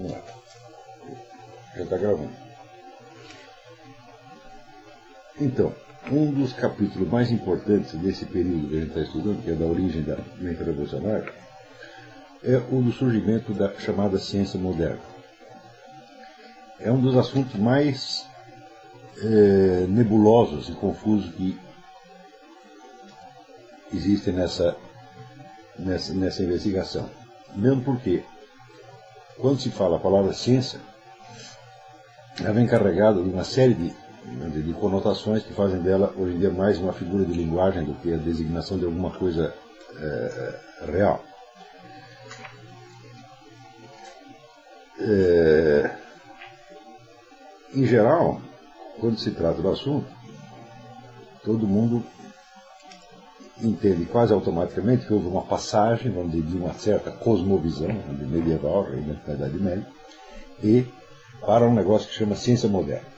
Vamos lá. Já está gravando. Então, um dos capítulos mais importantes desse período que a gente está estudando, que é da origem da mente revolucionária, é o do surgimento da chamada ciência moderna. É um dos assuntos mais nebulosos e confusos que existem nessa investigação. Mesmo porque, quando se fala a palavra ciência, ela vem carregada de uma série de conotações que fazem dela, hoje em dia, mais uma figura de linguagem do que a designação de alguma coisa real. Em geral, quando se trata do assunto, todo mundo entende quase automaticamente que houve uma passagem, vamos dizer, de uma certa cosmovisão medieval, da Idade Média, e para um negócio que chama ciência moderna.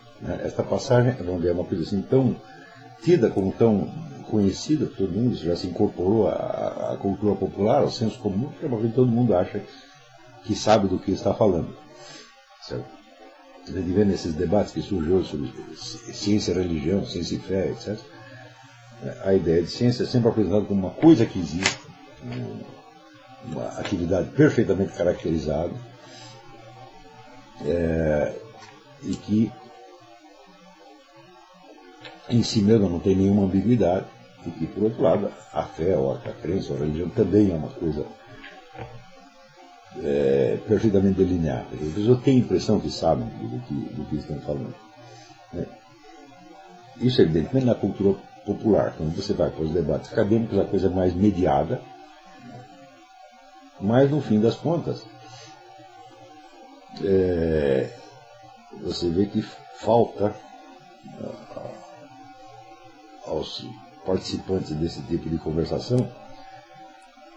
Esta passagem, vamos dizer, é uma coisa assim tão tida como tão conhecida por todo mundo, isso já se incorporou à cultura popular, ao senso comum, que é uma coisa que todo mundo acha que sabe do que está falando. Certo? A gente vê nesses debates que surgiu sobre ciência, religião, ciência e fé, etc. A ideia de ciência é sempre apresentada como uma coisa que existe, uma atividade perfeitamente caracterizada, e que em si mesma não tem nenhuma ambiguidade, e que, por outro lado, a fé, ou a crença, ou a religião também é uma coisa perfeitamente delineada. As pessoas têm a impressão que sabem do que estão falando. Isso, evidentemente, na cultura popular. Quando você vai para os debates acadêmicos, a coisa é mais mediada, mas, no fim das contas, você vê que falta aos participantes desse tipo de conversação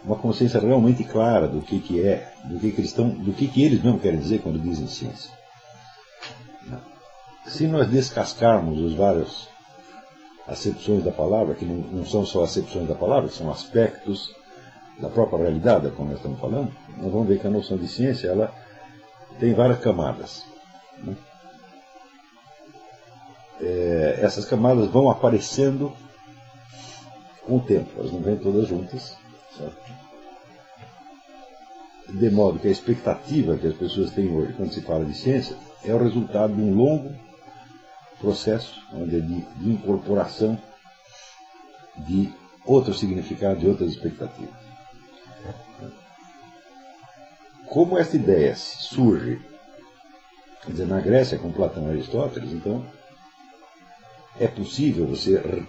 uma consciência realmente clara do que é, do que eles mesmos querem dizer quando dizem ciência. Se nós descascarmos os vários acepções da palavra, que não são só acepções da palavra, são aspectos da própria realidade, como nós estamos falando, nós vamos ver que a noção de ciência ela tem várias camadas. Essas camadas vão aparecendo com o tempo, elas não vêm todas juntas, certo? De modo que a expectativa que as pessoas têm hoje quando se fala de ciência é o resultado de um longo processo de incorporação de outros significados e outras expectativas. Como essa ideia surge, quer dizer, na Grécia com Platão e Aristóteles, então é possível você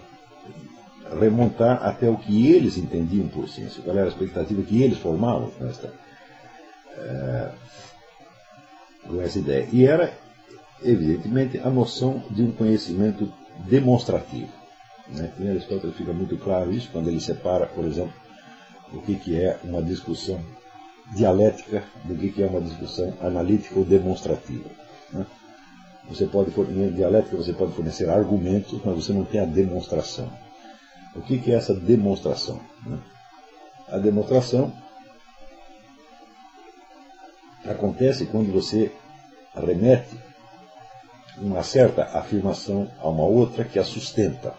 remontar até o que eles entendiam por ciência, qual era a expectativa que eles formavam com essa ideia. E era, evidentemente, a noção de um conhecimento demonstrativo. Em Aristóteles fica muito claro isso, quando ele separa, por exemplo, o que é uma discussão dialética do que é uma discussão analítica ou demonstrativa. Em dialética você pode fornecer argumentos, mas você não tem a demonstração. O que é essa demonstração? A demonstração acontece quando você remete uma certa afirmação a uma outra que a sustenta,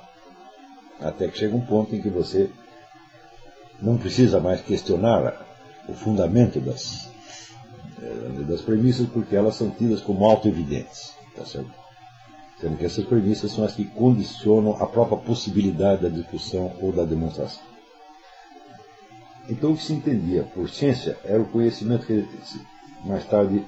até que chega um ponto em que você não precisa mais questionar o fundamento das premissas, porque elas são tidas como auto-evidentes, tá certo? Sendo que essas premissas são as que condicionam a própria possibilidade da discussão ou da demonstração. Então, o que se entendia por ciência era o conhecimento que mais tarde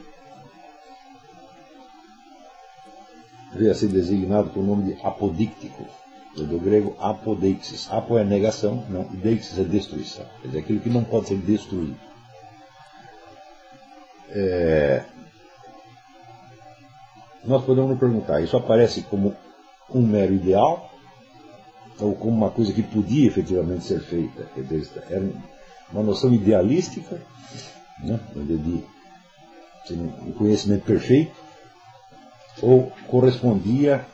veio a ser designado por nome de apodíctico, do grego apodeixis. Apo é negação, não, e deixis é destruição, quer dizer, aquilo que não pode ser destruído. Nós podemos nos perguntar, isso aparece como um mero ideal ou como uma coisa que podia efetivamente ser feita? Quer dizer, era uma noção idealística, de um conhecimento perfeito, ou correspondia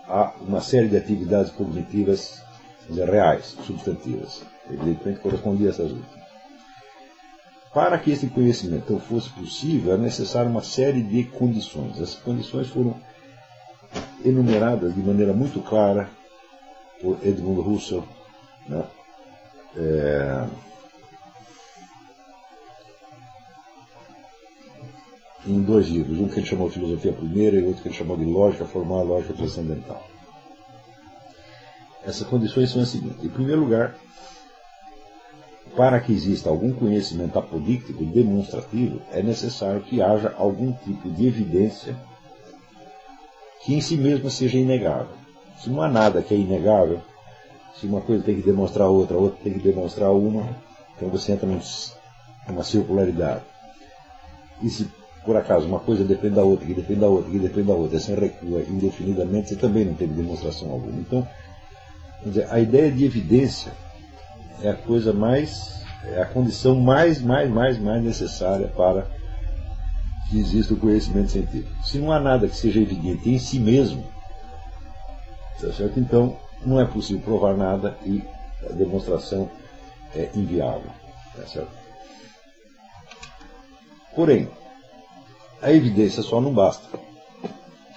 a uma série de atividades cognitivas reais, substantivas? Evidentemente correspondia a essas últimas. Para que esse conhecimento então fosse possível, é necessário uma série de condições. Essas condições foram enumeradas de maneira muito clara por Edmund Husserl, né? Em dois livros, um que ele chamou de Filosofia Primeira e outro que ele chamou de Lógica Formal e Lógica Transcendental. Essas condições são as seguintes. Em primeiro lugar, para que exista algum conhecimento apodíctico demonstrativo, é necessário que haja algum tipo de evidência que em si mesma seja inegável. Se não há nada que é inegável, se uma coisa tem que demonstrar a outra tem que demonstrar uma, então você entra numa circularidade. E se por acaso uma coisa depende da outra, que depende da outra, que depende da outra, assim recua indefinidamente, você também não tem demonstração alguma. Então, quer dizer, a ideia de evidência é a coisa mais, é a condição mais necessária para que exista o conhecimento científico. Se não há nada que seja evidente em si mesmo, tá certo? Então não é possível provar nada e a demonstração é inviável. Tá certo? Porém, a evidência só não basta.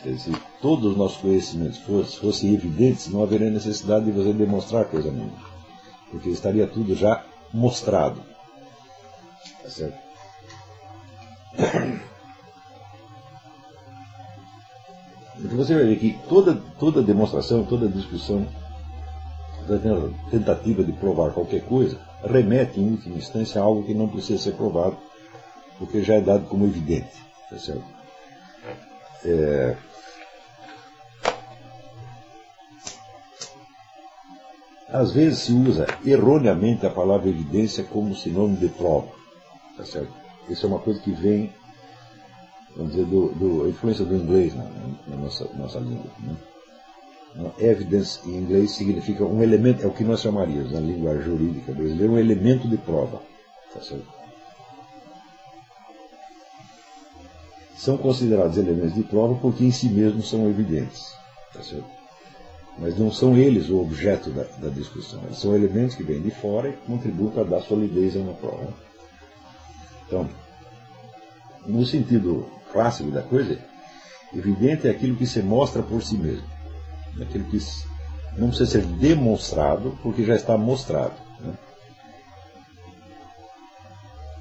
Quer dizer, se todos os nossos conhecimentos fossem evidentes, não haveria necessidade de você demonstrar coisa nenhuma, porque estaria tudo já mostrado. Tá certo? Então você vai ver que toda demonstração, toda discussão, toda tentativa de provar qualquer coisa, remete em última instância a algo que não precisa ser provado, porque já é dado como evidente. Tá certo? Às vezes se usa erroneamente a palavra evidência como sinônimo de prova. Tá certo? Isso é uma coisa que vem, vamos dizer, da influência do inglês na nossa língua. Né? Evidence em inglês significa um elemento, é o que nós chamaríamos na língua jurídica brasileira, um elemento de prova. Tá certo? São considerados elementos de prova porque em si mesmos são evidentes. Tá certo? Mas não são eles o objeto da discussão. Eles são elementos que vêm de fora e contribuem para dar solidez a uma prova. Então, no sentido clássico da coisa, evidente é aquilo que se mostra por si mesmo. Aquilo que não precisa ser demonstrado porque já está mostrado. Né?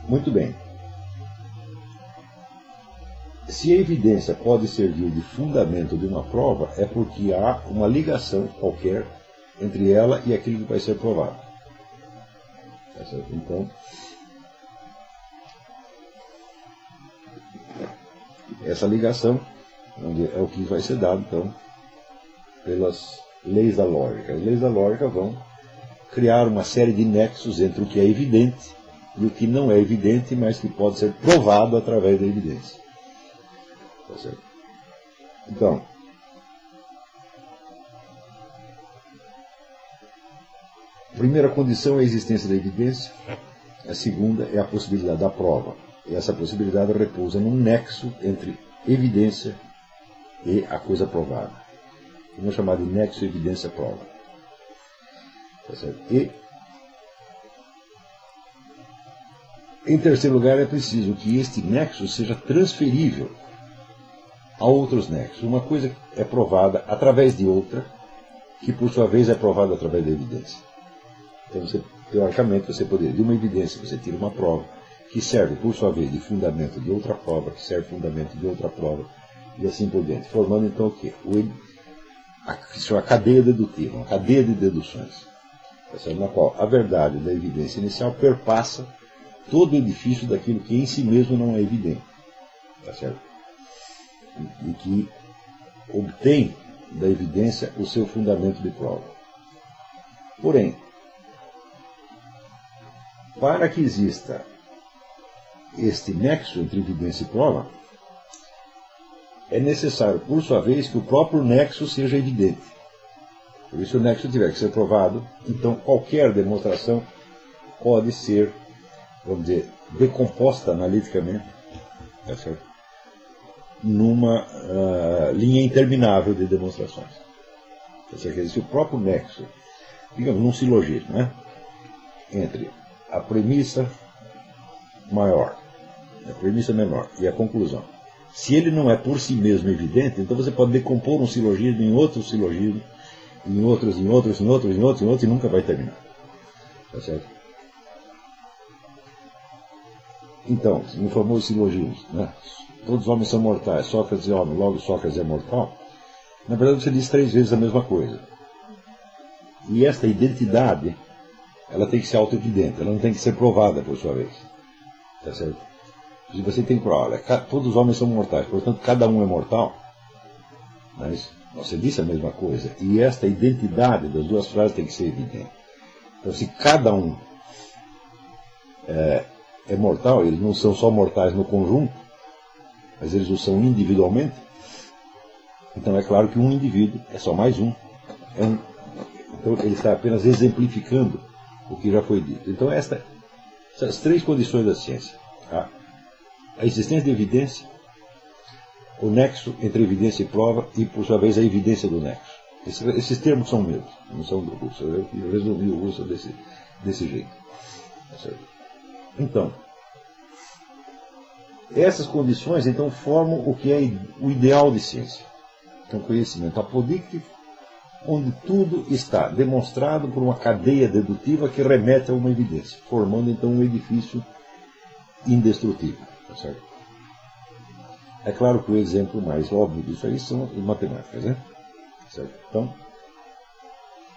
Muito bem. Se a evidência pode servir de fundamento de uma prova, é porque há uma ligação qualquer entre ela e aquilo que vai ser provado. Tá certo? Então, essa ligação é o que vai ser dado, então, pelas leis da lógica. As leis da lógica vão criar uma série de nexos entre o que é evidente e o que não é evidente, mas que pode ser provado através da evidência. Tá certo? Então, a primeira condição é a existência da evidência, a segunda é a possibilidade da prova. E essa possibilidade repousa num nexo entre evidência e a coisa provada. Vamos chamar de nexo evidência-prova. Tá certo? E, em terceiro lugar, é preciso que este nexo seja transferível a outros nexos. Uma coisa é provada através de outra, que por sua vez é provada através da evidência. Então, teoricamente, você poderia, de uma evidência, você tira uma prova, que serve por sua vez de fundamento de outra prova, que serve de fundamento de outra prova, e assim por diante. Formando então o quê? A cadeia dedutiva, uma cadeia de deduções, na qual a verdade da evidência inicial perpassa todo o edifício daquilo que em si mesmo não é evidente. Tá certo? E que obtém da evidência o seu fundamento de prova. Porém, para que exista este nexo entre evidência e prova, é necessário, por sua vez, que o próprio nexo seja evidente. Por isso, se o nexo tiver que ser provado, então qualquer demonstração pode ser, vamos dizer, decomposta analiticamente, tá certo? Numa linha interminável de demonstrações. Tá certo? Se o próprio nexo, digamos, num silogismo, né? Entre a premissa maior, a premissa menor e a conclusão. Se ele não é por si mesmo evidente, então você pode decompor um silogismo em outro silogismo, em outros, e nunca vai terminar. Tá certo? Então, no famoso silogismo, né? Todos os homens são mortais, Sócrates é homem, logo Sócrates é mortal. Na verdade, você diz 3 vezes a mesma coisa. E esta identidade, ela tem que ser auto-evidente, ela não tem que ser provada por sua vez. Tá certo? Se você tem que provar, olha, todos os homens são mortais, portanto cada um é mortal, mas você disse a mesma coisa. E esta identidade das duas frases tem que ser evidente. Então, se cada um é mortal, eles não são só mortais no conjunto, mas eles o são individualmente, então é claro que um indivíduo é só mais um. Então ele está apenas exemplificando o que já foi dito. Então essas são as 3 condições da ciência. A existência de evidência, o nexo entre evidência e prova e, por sua vez, a evidência do nexo. Esses termos são meus, não são do Husserl. Eu resumi o Husserl desse jeito. Então, essas condições então formam o que é o ideal de ciência. Então, conhecimento apodíctico, onde tudo está demonstrado por uma cadeia dedutiva que remete a uma evidência, formando então um edifício indestrutível. Tá certo? É claro que o exemplo mais óbvio disso aí são as matemáticas, né? Certo? Então,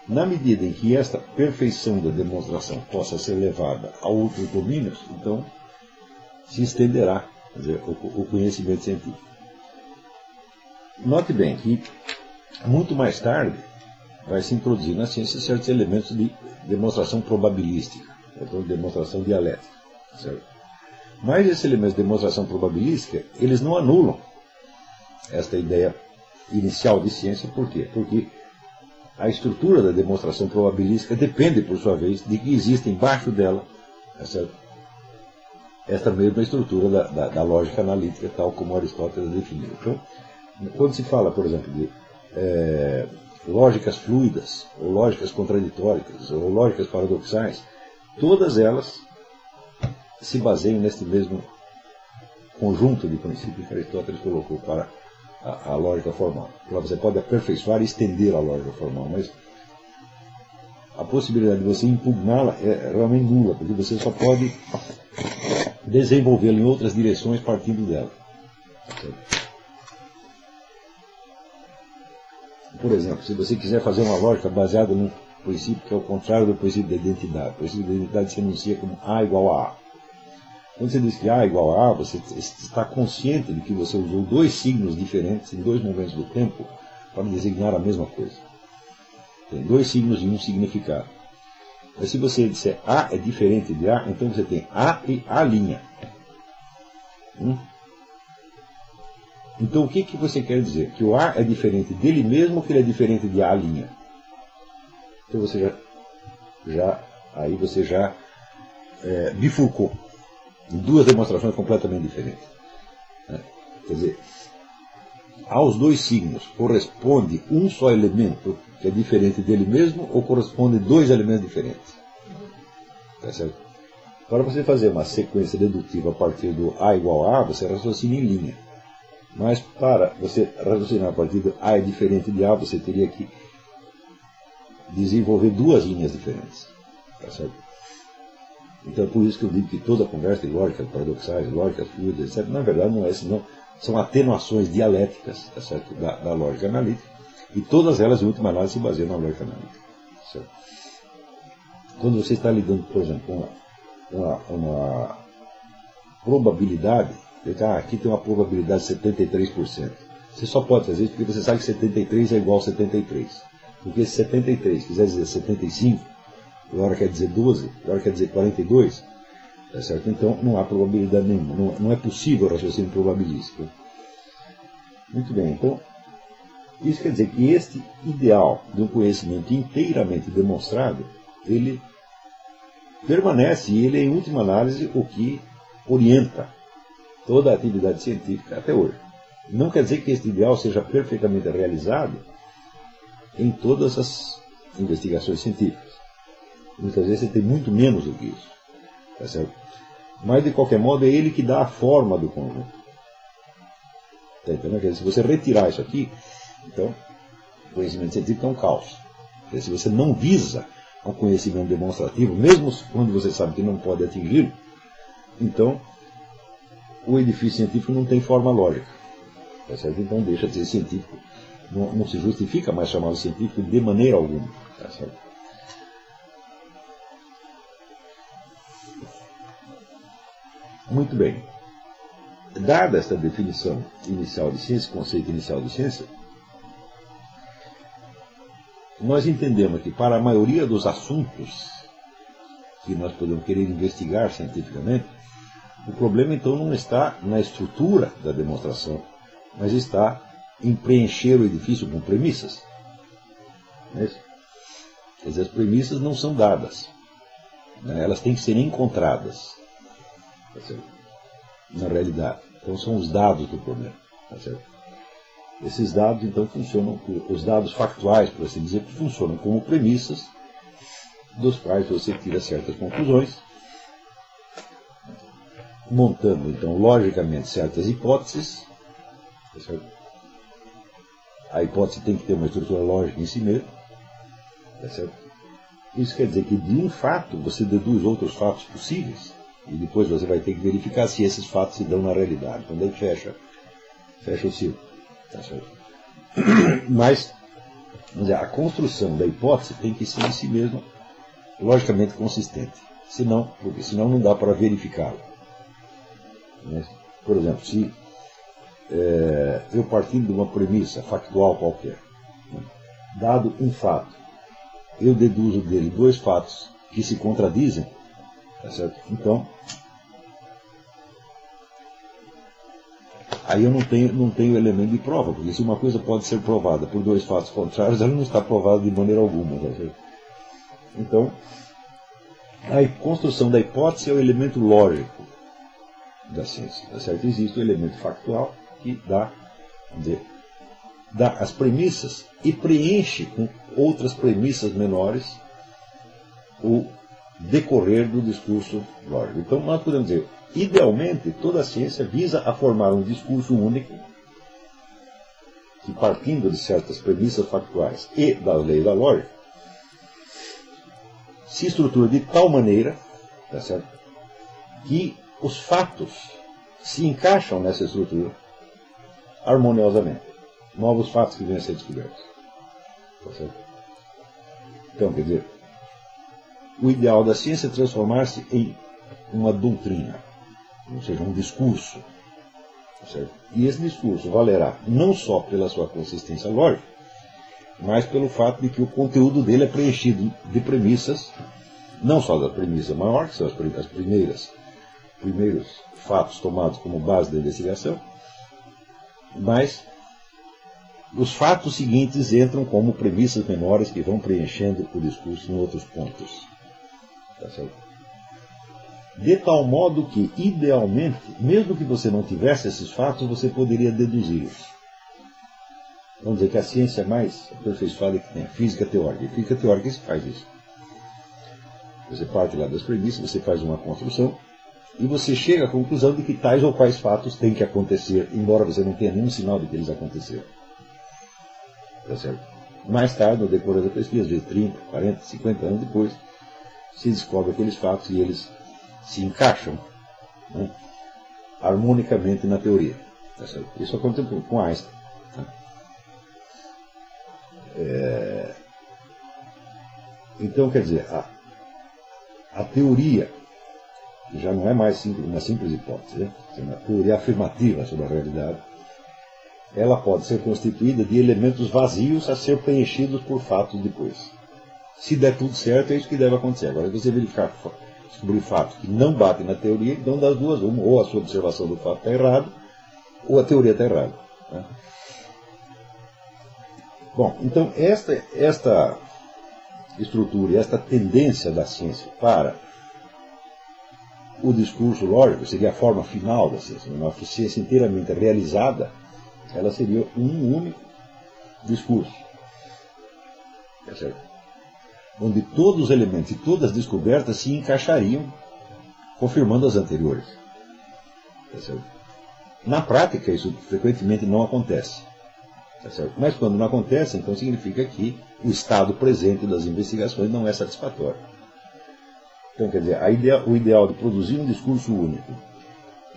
na medida em que esta perfeição da demonstração possa ser levada a outros domínios, então se estenderá, quer dizer, o conhecimento científico. Note bem que muito mais tarde vai se introduzir na ciência certos elementos de demonstração probabilística, então de demonstração dialética. Certo? Mas esses elementos de demonstração probabilística, eles não anulam esta ideia inicial de ciência. Por quê? Porque a estrutura da demonstração probabilística depende, por sua vez, de que existe embaixo dela esta mesma estrutura da lógica analítica, tal como Aristóteles definiu. Então, quando se fala, por exemplo, de lógicas fluidas, ou lógicas contraditórias, ou lógicas paradoxais, todas elas se baseiam neste mesmo conjunto de princípios que Aristóteles colocou para a lógica formal. Você pode aperfeiçoar e estender a lógica formal, mas a possibilidade de você impugná-la é realmente nula, porque você só pode desenvolvê-la em outras direções partindo dela. Por exemplo, se você quiser fazer uma lógica baseada num princípio que é o contrário do princípio da identidade, o princípio da identidade se enuncia como A igual a A. Quando você diz que A igual a A, você está consciente de que você usou 2 signos diferentes em 2 momentos do tempo para designar a mesma coisa. Tem 2 signos e um significado. Mas se você disser A é diferente de A, então você tem A e A'. Então o que você quer dizer? Que o A é diferente dele mesmo ou que ele é diferente de A'? Então você já bifurcou em 2 demonstrações completamente diferentes. Quer dizer, aos 2 signos corresponde um só elemento que é diferente dele mesmo ou corresponde 2 elementos diferentes? Tá certo? Para você fazer uma sequência dedutiva a partir do A igual a A, você raciocina em linha. Mas para você raciocinar a partir do A é diferente de A, você teria que desenvolver 2 linhas diferentes. Tá certo? Então é por isso que eu digo que toda conversa de lógicas paradoxais, lógicas fluidas, etc., na verdade não é senão são atenuações dialéticas, tá certo? Da lógica analítica, e todas elas, em última análise, se baseiam na lógica analítica. Certo? Quando você está lidando, por exemplo, com uma probabilidade, aqui tem uma probabilidade de 73%. Você só pode fazer isso porque você sabe que 73 é igual a 73. Porque se 73 quiser dizer 75, a hora quer dizer 12, a hora quer dizer 42, tá certo? Então não há probabilidade nenhuma, não é possível raciocínio probabilístico. Muito bem, então isso quer dizer que este ideal de um conhecimento inteiramente demonstrado, ele permanece e ele é, em última análise, o que orienta toda a atividade científica até hoje. Não quer dizer que este ideal seja perfeitamente realizado em todas as investigações científicas. Muitas vezes você tem muito menos do que isso. Tá certo? Mas, de qualquer modo, é ele que dá a forma do conjunto. Está entendendo? Quer dizer, se você retirar isso aqui, então, o conhecimento científico é um caos. Quer dizer, se você não visa ao conhecimento demonstrativo, mesmo quando você sabe que não pode atingi-lo, então, o edifício científico não tem forma lógica. Tá certo? Então, deixa de ser científico. Não se justifica mais chamá-lo científico de maneira alguma. Tá certo? Muito bem. Dada esta definição inicial de ciência, conceito inicial de ciência, nós entendemos que para a maioria dos assuntos que nós podemos querer investigar cientificamente, o problema então não está na estrutura da demonstração, mas está em preencher o edifício com premissas. Não é isso? Quer dizer, as premissas não são dadas, né? Elas têm que ser encontradas, tá certo? Na realidade. Então são os dados do problema. Tá certo? Esses dados então funcionam, os dados factuais, por assim dizer, funcionam como premissas dos quais você tira certas conclusões, montando então logicamente certas hipóteses. Tá certo? A hipótese tem que ter uma estrutura lógica em si mesma. Tá certo? Isso quer dizer que de um fato você deduz outros fatos possíveis. E depois você vai ter que verificar se esses fatos se dão na realidade. Então daí fecha o ciclo. Tá certo? Mas, vamos dizer, a construção da hipótese tem que ser em si mesma logicamente consistente. Porque senão não dá para verificá-la. Por exemplo, se eu partindo de uma premissa factual qualquer, dado um fato, eu deduzo dele dois fatos que se contradizem, tá certo? Então, aí eu não tenho elemento de prova, porque se uma coisa pode ser provada por dois fatos contrários, ela não está provada de maneira alguma. Tá certo? Então, a construção da hipótese é o elemento lógico da ciência. Tá certo? Existe o elemento factual que dá as premissas e preenche com outras premissas menores o decorrer do discurso lógico. Então nós podemos dizer, idealmente toda a ciência visa a formar um discurso único que, partindo de certas premissas factuais e das leis da lógica, se estrutura de tal maneira, tá certo, que os fatos se encaixam nessa estrutura harmoniosamente. Novos fatos que venham a ser descobertos. Tá certo? Então, quer dizer, o ideal da ciência é transformar-se em uma doutrina, ou seja, um discurso. Tá certo? E esse discurso valerá não só pela sua consistência lógica, mas pelo fato de que o conteúdo dele é preenchido de premissas, não só da premissa maior, que são as primeiros fatos tomados como base da investigação, mas os fatos seguintes entram como premissas menores que vão preenchendo o discurso em outros pontos. Tá certo? De tal modo que, idealmente, mesmo que você não tivesse esses fatos, você poderia deduzi-los. Vamos dizer que a ciência mais aperfeiçoada que tem, a física teórica. E física teórica se faz isso. Você parte lá das premissas, você faz uma construção, e você chega à conclusão de que tais ou quais fatos têm que acontecer, embora você não tenha nenhum sinal de que eles aconteceram. Tá certo? Mais tarde, no decorrer da pesquisa, às vezes 30, 40, 50 anos depois, se descobre aqueles fatos e eles se encaixam, né, harmonicamente na teoria. Tá certo? Isso aconteceu com Einstein. Né? Então, quer dizer, a teoria já não é mais uma simples hipótese, né? Uma teoria afirmativa sobre a realidade. Ela pode ser constituída de elementos vazios a ser preenchidos por fatos depois. Se der tudo certo, é isso que deve acontecer. Agora, se você descobrir fatos que não batem na teoria, então das duas, uma, ou a sua observação do fato está errada, ou a teoria está errada. Né? Bom, então esta estrutura e esta tendência da ciência para o discurso lógico seria a forma final da ciência. Uma ciência inteiramente realizada, ela seria um único discurso. Tá certo? Onde todos os elementos e todas as descobertas se encaixariam confirmando as anteriores. Tá certo? Na prática, isso frequentemente não acontece. Tá certo? Mas quando não acontece, então significa que o estado presente das investigações não é satisfatório. Então, quer dizer, o ideal de produzir um discurso único,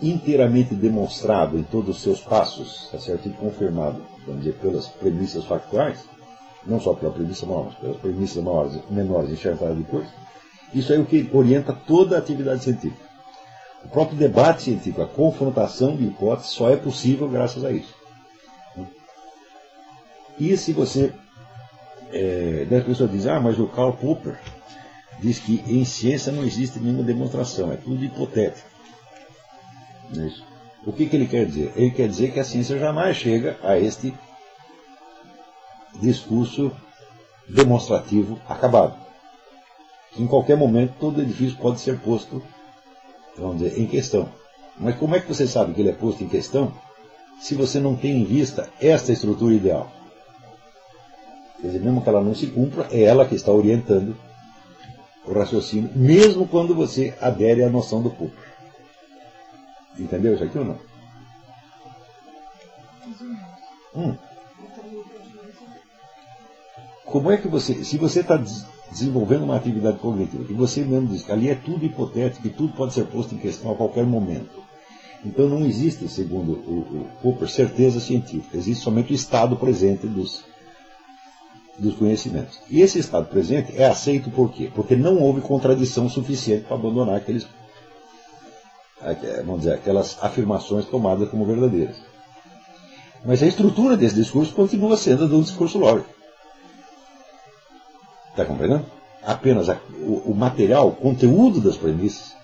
inteiramente demonstrado em todos os seus passos, tá certo? E confirmado, vamos dizer, pelas premissas factuais, não só pela premissa maior, mas pelas premissas menores enxertadas depois, isso é o que orienta toda a atividade científica. O próprio debate científico, a confrontação de hipóteses, só é possível graças a isso. E se você... Daí a pessoa diz, mas o Karl Popper diz que em ciência não existe nenhuma demonstração, é tudo hipotético. Não é isso? O que ele quer dizer? Ele quer dizer que a ciência jamais chega a este discurso demonstrativo acabado. Em qualquer momento, todo edifício pode ser posto, vamos dizer, em questão. Mas como é que você sabe que ele é posto em questão se você não tem em vista esta estrutura ideal? Quer dizer, mesmo que ela não se cumpra, é ela que está orientando o raciocínio, mesmo quando você adere à noção do Popper. Entendeu isso aqui ou não? Como é que você, se você está desenvolvendo uma atividade cognitiva, que você mesmo diz que ali é tudo hipotético, que tudo pode ser posto em questão a qualquer momento, então não existe, segundo o Popper, certeza científica, existe somente o estado presente dos conhecimentos. E esse estado presente é aceito por quê? Porque não houve contradição suficiente para abandonar aquelas afirmações tomadas como verdadeiras. Mas a estrutura desse discurso continua sendo de um discurso lógico. Está compreendendo? Apenas o material, o conteúdo das premissas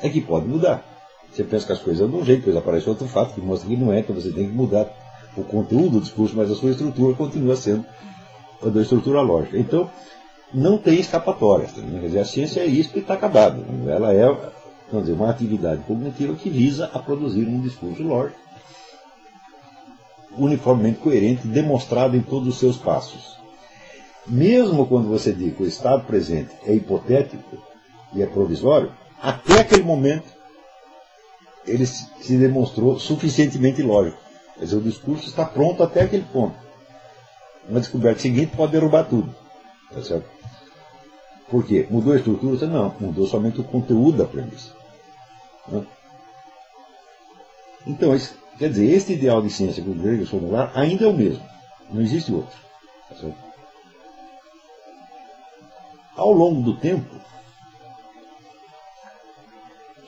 é que pode mudar. Você pensa que as coisas andam de um jeito, depois aparece outro fato que mostra que não é, então você tem que mudar o conteúdo do discurso, mas a sua estrutura continua sendo a da estrutura lógica. Então, não tem escapatória. Quer dizer, a ciência é isso e está acabada. Ela é, vamos dizer, uma atividade cognitiva que visa a produzir um discurso lógico uniformemente coerente, demonstrado em todos os seus passos. Mesmo quando você diz que o estado presente é hipotético e é provisório, até aquele momento ele se demonstrou suficientemente lógico. Quer dizer, o discurso está pronto até aquele ponto. Uma descoberta seguinte pode derrubar tudo. Tá certo? Por quê? Mudou a estrutura? Não, mudou somente o conteúdo da premissa. Não? Então, quer dizer, este ideal de ciência que o Gregor formular ainda é o mesmo. Não existe outro. Tá certo? Ao longo do tempo,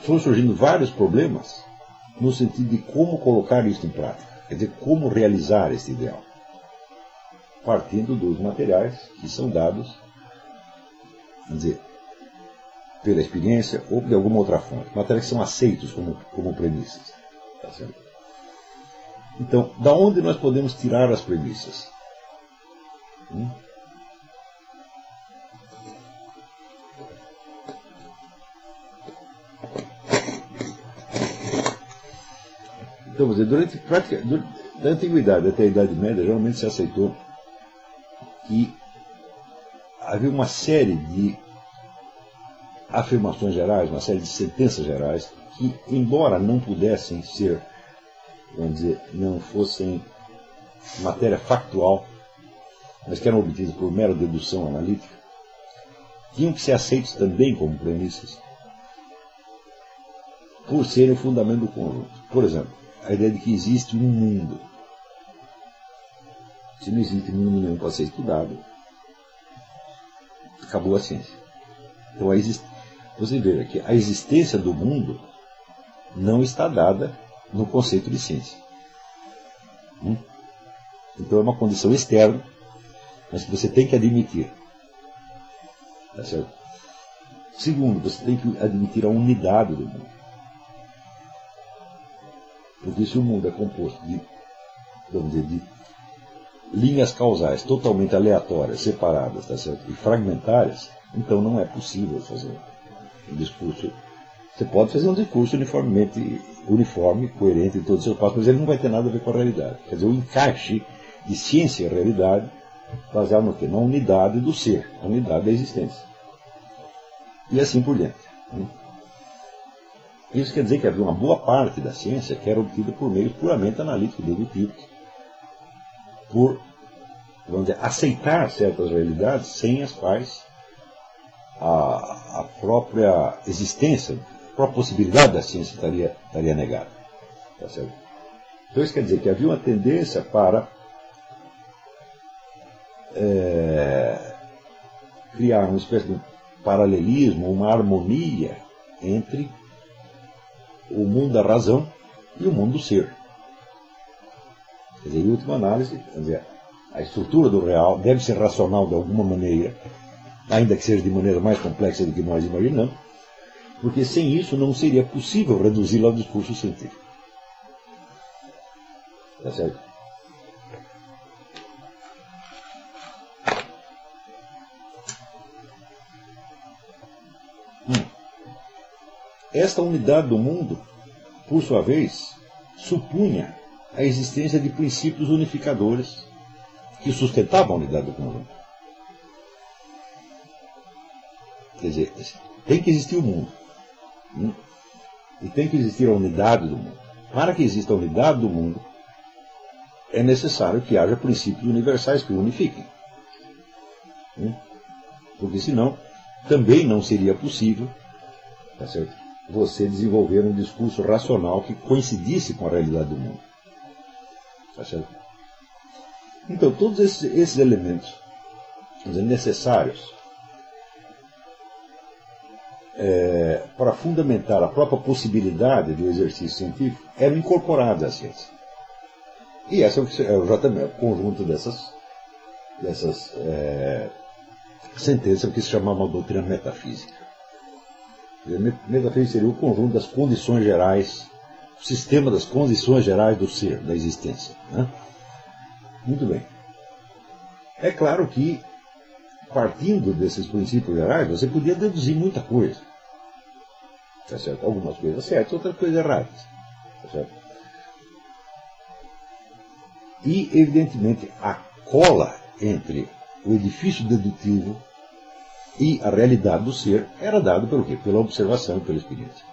foram surgindo vários problemas no sentido de como colocar isso em prática. Quer dizer, como realizar esse ideal. Partindo dos materiais que são dados, vamos dizer, pela experiência ou de alguma outra fonte. Materiais que são aceitos como premissas. Tá certo? Então, da onde nós podemos tirar as premissas? Então, vamos dizer, da Antiguidade até a Idade Média, geralmente se aceitou que havia uma série de afirmações gerais, uma série de sentenças gerais, que, embora não pudessem ser, vamos dizer, não fossem matéria factual, mas que eram obtidas por mera dedução analítica, tinham que ser aceitos também como premissas, por serem o fundamento do conjunto. Por exemplo, a ideia de que existe um mundo. Se não existe mundo nenhum para ser estudado, acabou a ciência. Então, você veja que a existência do mundo não está dada no conceito de ciência. Então, é uma condição externa, mas que você tem que admitir. Tá certo? Segundo, você tem que admitir a unidade do mundo. Porque se o mundo é composto de, vamos dizer, de linhas causais totalmente aleatórias, separadas, tá certo? E fragmentárias, então não é possível fazer um discurso. Você pode fazer um discurso uniforme, coerente em todos os seus passos, mas ele não vai ter nada a ver com a realidade. Quer dizer, o encaixe de ciência e realidade baseado no quê? Na unidade do ser, a unidade da existência. E assim por diante. Isso quer dizer que havia uma boa parte da ciência que era obtida por meios puramente analíticos e dedutivos, por, vamos dizer, aceitar certas realidades sem as quais a própria existência, a própria possibilidade da ciência estaria negada. Tá certo? Então isso quer dizer que havia uma tendência para criar uma espécie de paralelismo, uma harmonia entre o mundo da razão e o mundo do ser. Quer dizer, em última análise, quer dizer, a estrutura do real deve ser racional de alguma maneira, ainda que seja de maneira mais complexa do que nós imaginamos, porque sem isso não seria possível reduzi-la ao discurso científico. Tá certo? Esta unidade do mundo, por sua vez, supunha a existência de princípios unificadores que sustentavam a unidade do conjunto. Quer dizer, tem que existir o mundo. E tem que existir a unidade do mundo. Para que exista a unidade do mundo, é necessário que haja princípios universais que o unifiquem. Porque senão, também não seria possível, tá certo, você desenvolver um discurso racional que coincidisse com a realidade do mundo. Tá certo? Então, todos esses elementos, vamos dizer, necessários para fundamentar a própria possibilidade do exercício científico eram incorporados à ciência. E esse é o JML, o conjunto dessas sentenças que se chamava doutrina metafísica. Metafísica seria o conjunto das condições gerais, o sistema das condições gerais do ser, da existência. Né? Muito bem. É claro que, partindo desses princípios gerais, você podia deduzir muita coisa. Tá certo? Algumas coisas certas, outras coisas erradas. Tá certo? E, evidentemente, a cola entre o edifício dedutivo e a realidade do ser era dado pelo quê? Pela observação e pela experiência.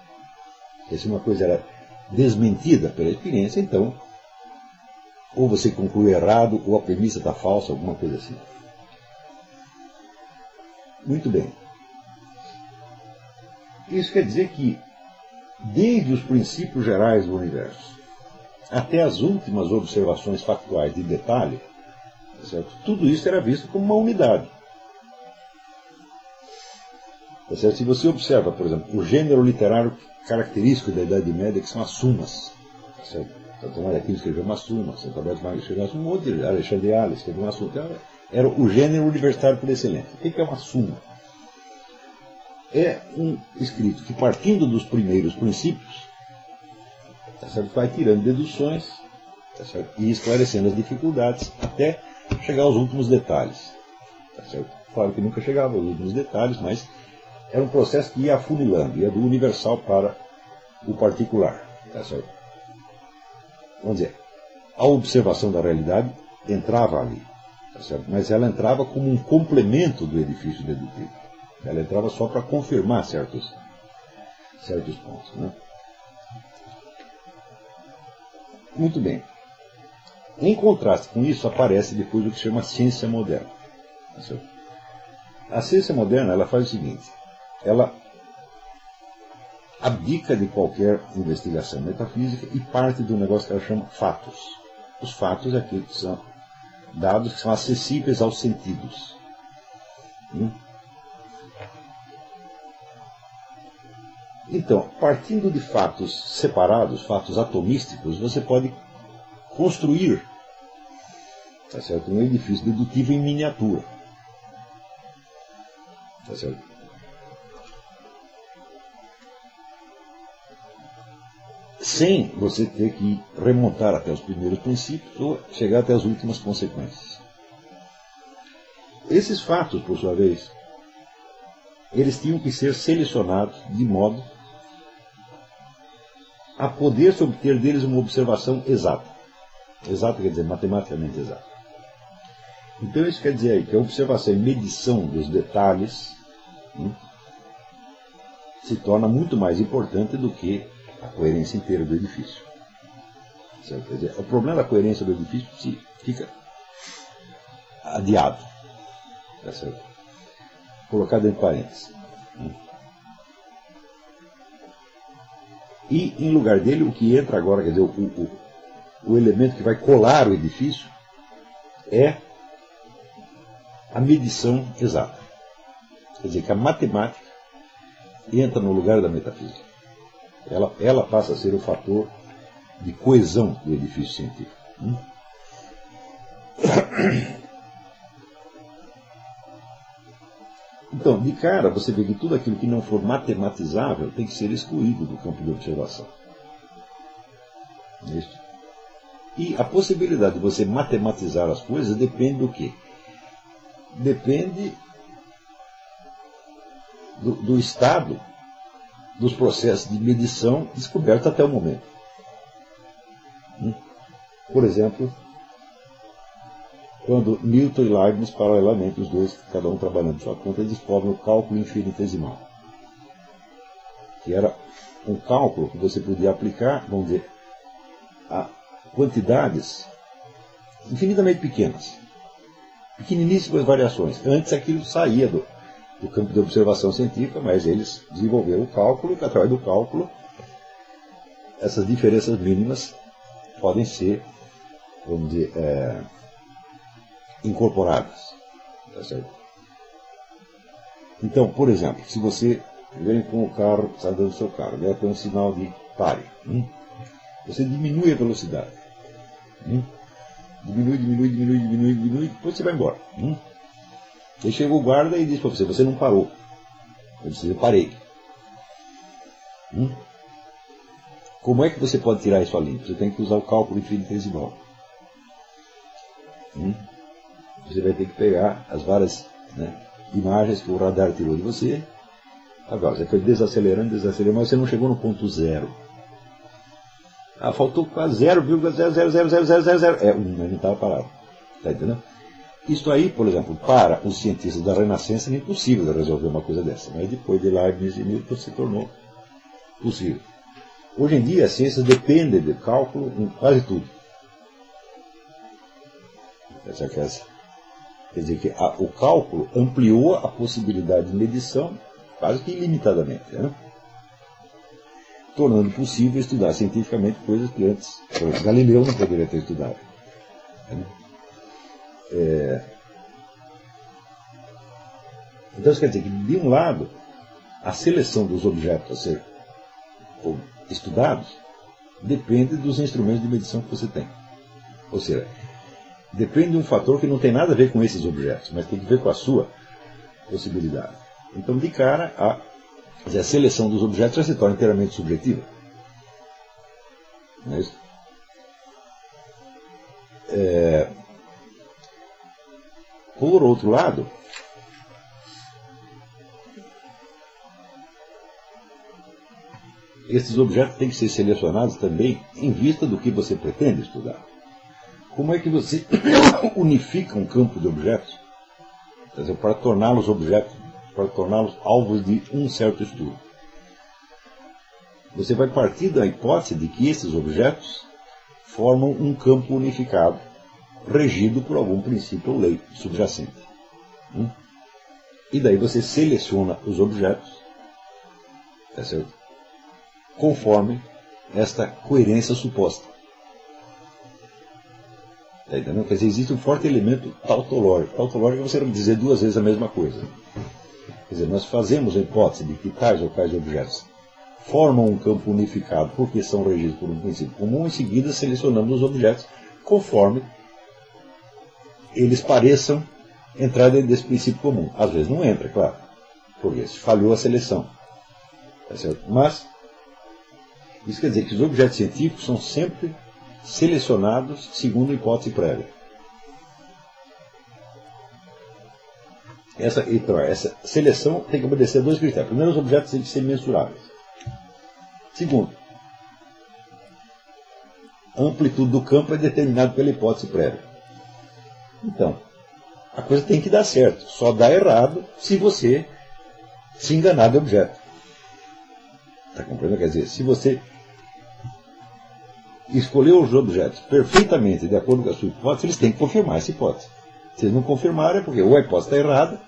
E se uma coisa era desmentida pela experiência, então, ou você conclui errado, ou a premissa está falsa, alguma coisa assim. Muito bem. Isso quer dizer que, desde os princípios gerais do universo até as últimas observações factuais de detalhe, certo? Tudo isso era visto como uma unidade. Tá certo? Se você observa, por exemplo, o gênero literário característico da Idade Média, que são as sumas. Tá certo? Santo Tomás de Aquino escreveu uma suma, Santo Alberto Magno escreveu uma suma, um monte de Alexandre de Alves escreveu uma suma. Então, era o gênero universitário por excelência. O que é uma suma? É um escrito que, partindo dos primeiros princípios, tá certo? Vai tirando deduções, tá certo? E esclarecendo as dificuldades até chegar aos últimos detalhes. Tá certo? Claro que nunca chegava aos últimos detalhes, mas era um processo que ia afunilando, ia do universal para o particular. Tá certo? Vamos dizer, a observação da realidade entrava ali, tá certo? Mas ela entrava como um complemento do edifício dedutivo. Ela entrava só para confirmar certos pontos. Né? Muito bem. Em contraste com isso, aparece depois o que se chama ciência moderna. Tá certo? A ciência moderna ela faz o seguinte: ela abdica de qualquer investigação metafísica e parte do negócio que ela chama fatos. Os fatos é aquilo que são dados que são acessíveis aos sentidos. Então, partindo de fatos separados, fatos atomísticos, você pode construir, tá certo, um edifício dedutivo em miniatura. Tá certo? Sem você ter que remontar até os primeiros princípios ou chegar até as últimas consequências. Esses fatos, por sua vez, eles tinham que ser selecionados de modo a poder-se obter deles uma observação exata. Exata quer dizer matematicamente exata. Então isso quer dizer aí que a observação e medição dos detalhes se torna muito mais importante do que a coerência inteira do edifício. Certo? Quer dizer, o problema da coerência do edifício fica adiado. Tá certo? Colocado entre parênteses. E, em lugar dele, o que entra agora, quer dizer, o elemento que vai colar o edifício é a medição exata. Quer dizer, que a matemática entra no lugar da metafísica. Ela passa a ser o fator de coesão do edifício científico. Então, de cara, você vê que tudo aquilo que não for matematizável tem que ser excluído do campo de observação. Isso. E a possibilidade de você matematizar as coisas depende do quê? Depende do estado dos processos de medição descobertos até o momento. Por exemplo, quando Newton e Leibniz, paralelamente, os dois, cada um trabalhando de sua conta, descobrem o cálculo infinitesimal. Que era um cálculo que você podia aplicar, vamos dizer, a quantidades infinitamente pequenas. Pequeniníssimas variações. Antes aquilo saía do campo de observação científica, mas eles desenvolveram o cálculo, e através do cálculo, essas diferenças mínimas podem ser, vamos dizer, incorporadas. Tá certo? Então, por exemplo, se você vem com o carro, está andando o seu carro, tem um sinal de pare. Você diminui a velocidade. Diminui, depois você vai embora. Aí chega o guarda e diz para você, você não parou. Eu disse, eu parei. Como é que você pode tirar isso ali? Você tem que usar o cálculo infinitesimal. Você vai ter que pegar as várias imagens que o radar tirou de você. Agora, você foi desacelerando, mas você não chegou no ponto zero. Faltou quase 0,00000. Mas não estava parado. Está entendendo? Isso aí, por exemplo, para os cientistas da Renascença era impossível de resolver uma coisa dessa. Mas depois de Leibniz e Newton se tornou possível. Hoje em dia, a ciência depende de cálculo em quase tudo. Quer dizer que o cálculo ampliou a possibilidade de medição quase que ilimitadamente, tornando possível estudar cientificamente coisas que antes Galileu não poderia ter estudado. Então, isso quer dizer que, de um lado, a seleção dos objetos a ser estudados depende dos instrumentos de medição que você tem. Ou seja, depende de um fator que não tem nada a ver com esses objetos, mas tem a ver com a sua possibilidade. Então, de cara, a seleção dos objetos já se torna inteiramente subjetiva. Não é isso? Por outro lado, esses objetos têm que ser selecionados também em vista do que você pretende estudar. Como é que você unifica um campo de objetos, quer dizer, para torná-los objetos, para torná-los alvos de um certo estudo? Você vai partir da hipótese de que esses objetos formam um campo unificado, regido por algum princípio ou lei subjacente. E daí você seleciona os objetos, tá certo? Conforme esta coerência suposta. Tá entendendo? Quer dizer, existe um forte elemento tautológico. Tautológico é você dizer duas vezes a mesma coisa. Quer dizer, nós fazemos a hipótese de que tais ou tais objetos formam um campo unificado porque são regidos por um princípio comum, em seguida selecionamos os objetos conforme eles pareçam entrar dentro desse princípio comum. Às vezes não entra, claro, porque falhou a seleção. Tá certo? Mas isso quer dizer que os objetos científicos são sempre selecionados segundo a hipótese prévia. Essa seleção tem que obedecer a dois critérios. Primeiro, os objetos têm que ser mensuráveis. Segundo, a amplitude do campo é determinada pela hipótese prévia. Então, a coisa tem que dar certo. Só dá errado se você se enganar de objeto. Está compreendendo? Quer dizer, se você escolheu os objetos perfeitamente de acordo com a sua hipótese, eles têm que confirmar essa hipótese. Se eles não confirmarem, é porque ou a hipótese está errada,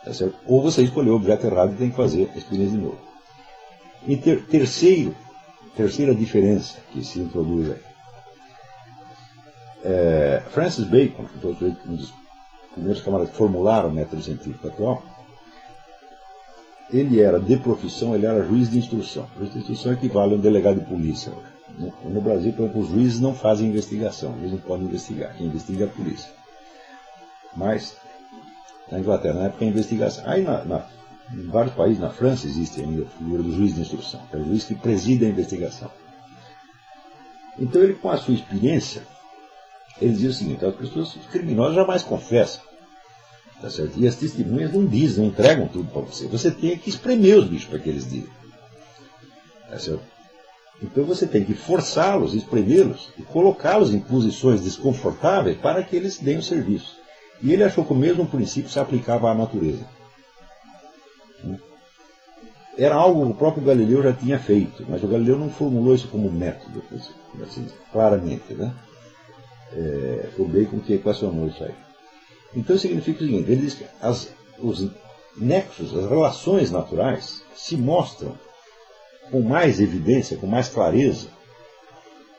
tá certo? Ou você escolheu o objeto errado e tem que fazer a experiência de novo. E terceira diferença que se introduz aí. Francis Bacon, que foi um dos primeiros camaradas que formularam o método científico atual, ele era de profissão, ele era juiz de instrução. Juiz de instrução equivale a um delegado de polícia. No Brasil, por exemplo, os juízes não fazem investigação, eles não podem investigar, quem investiga é a polícia. Mas, na Inglaterra, na época, a investigação. Aí, em vários países, na França, existe ainda a figura do juiz de instrução, que é o juiz que preside a investigação. Então, ele, com a sua experiência, ele dizia o seguinte: as pessoas, os criminosos jamais confessam. Tá certo? E as testemunhas não dizem, não entregam tudo para você. Você tem que espremer os bichos para que eles digam. Tá certo? Então você tem que forçá-los, espremê-los e colocá-los em posições desconfortáveis para que eles deem o serviço. E ele achou que o mesmo princípio se aplicava à natureza. Era algo que o próprio Galileu já tinha feito, mas o Galileu não formulou isso como método, assim, claramente, né? O Bacon que equacionou isso aí. Então significa o seguinte: ele diz que os nexos, as relações naturais se mostram com mais evidência, com mais clareza,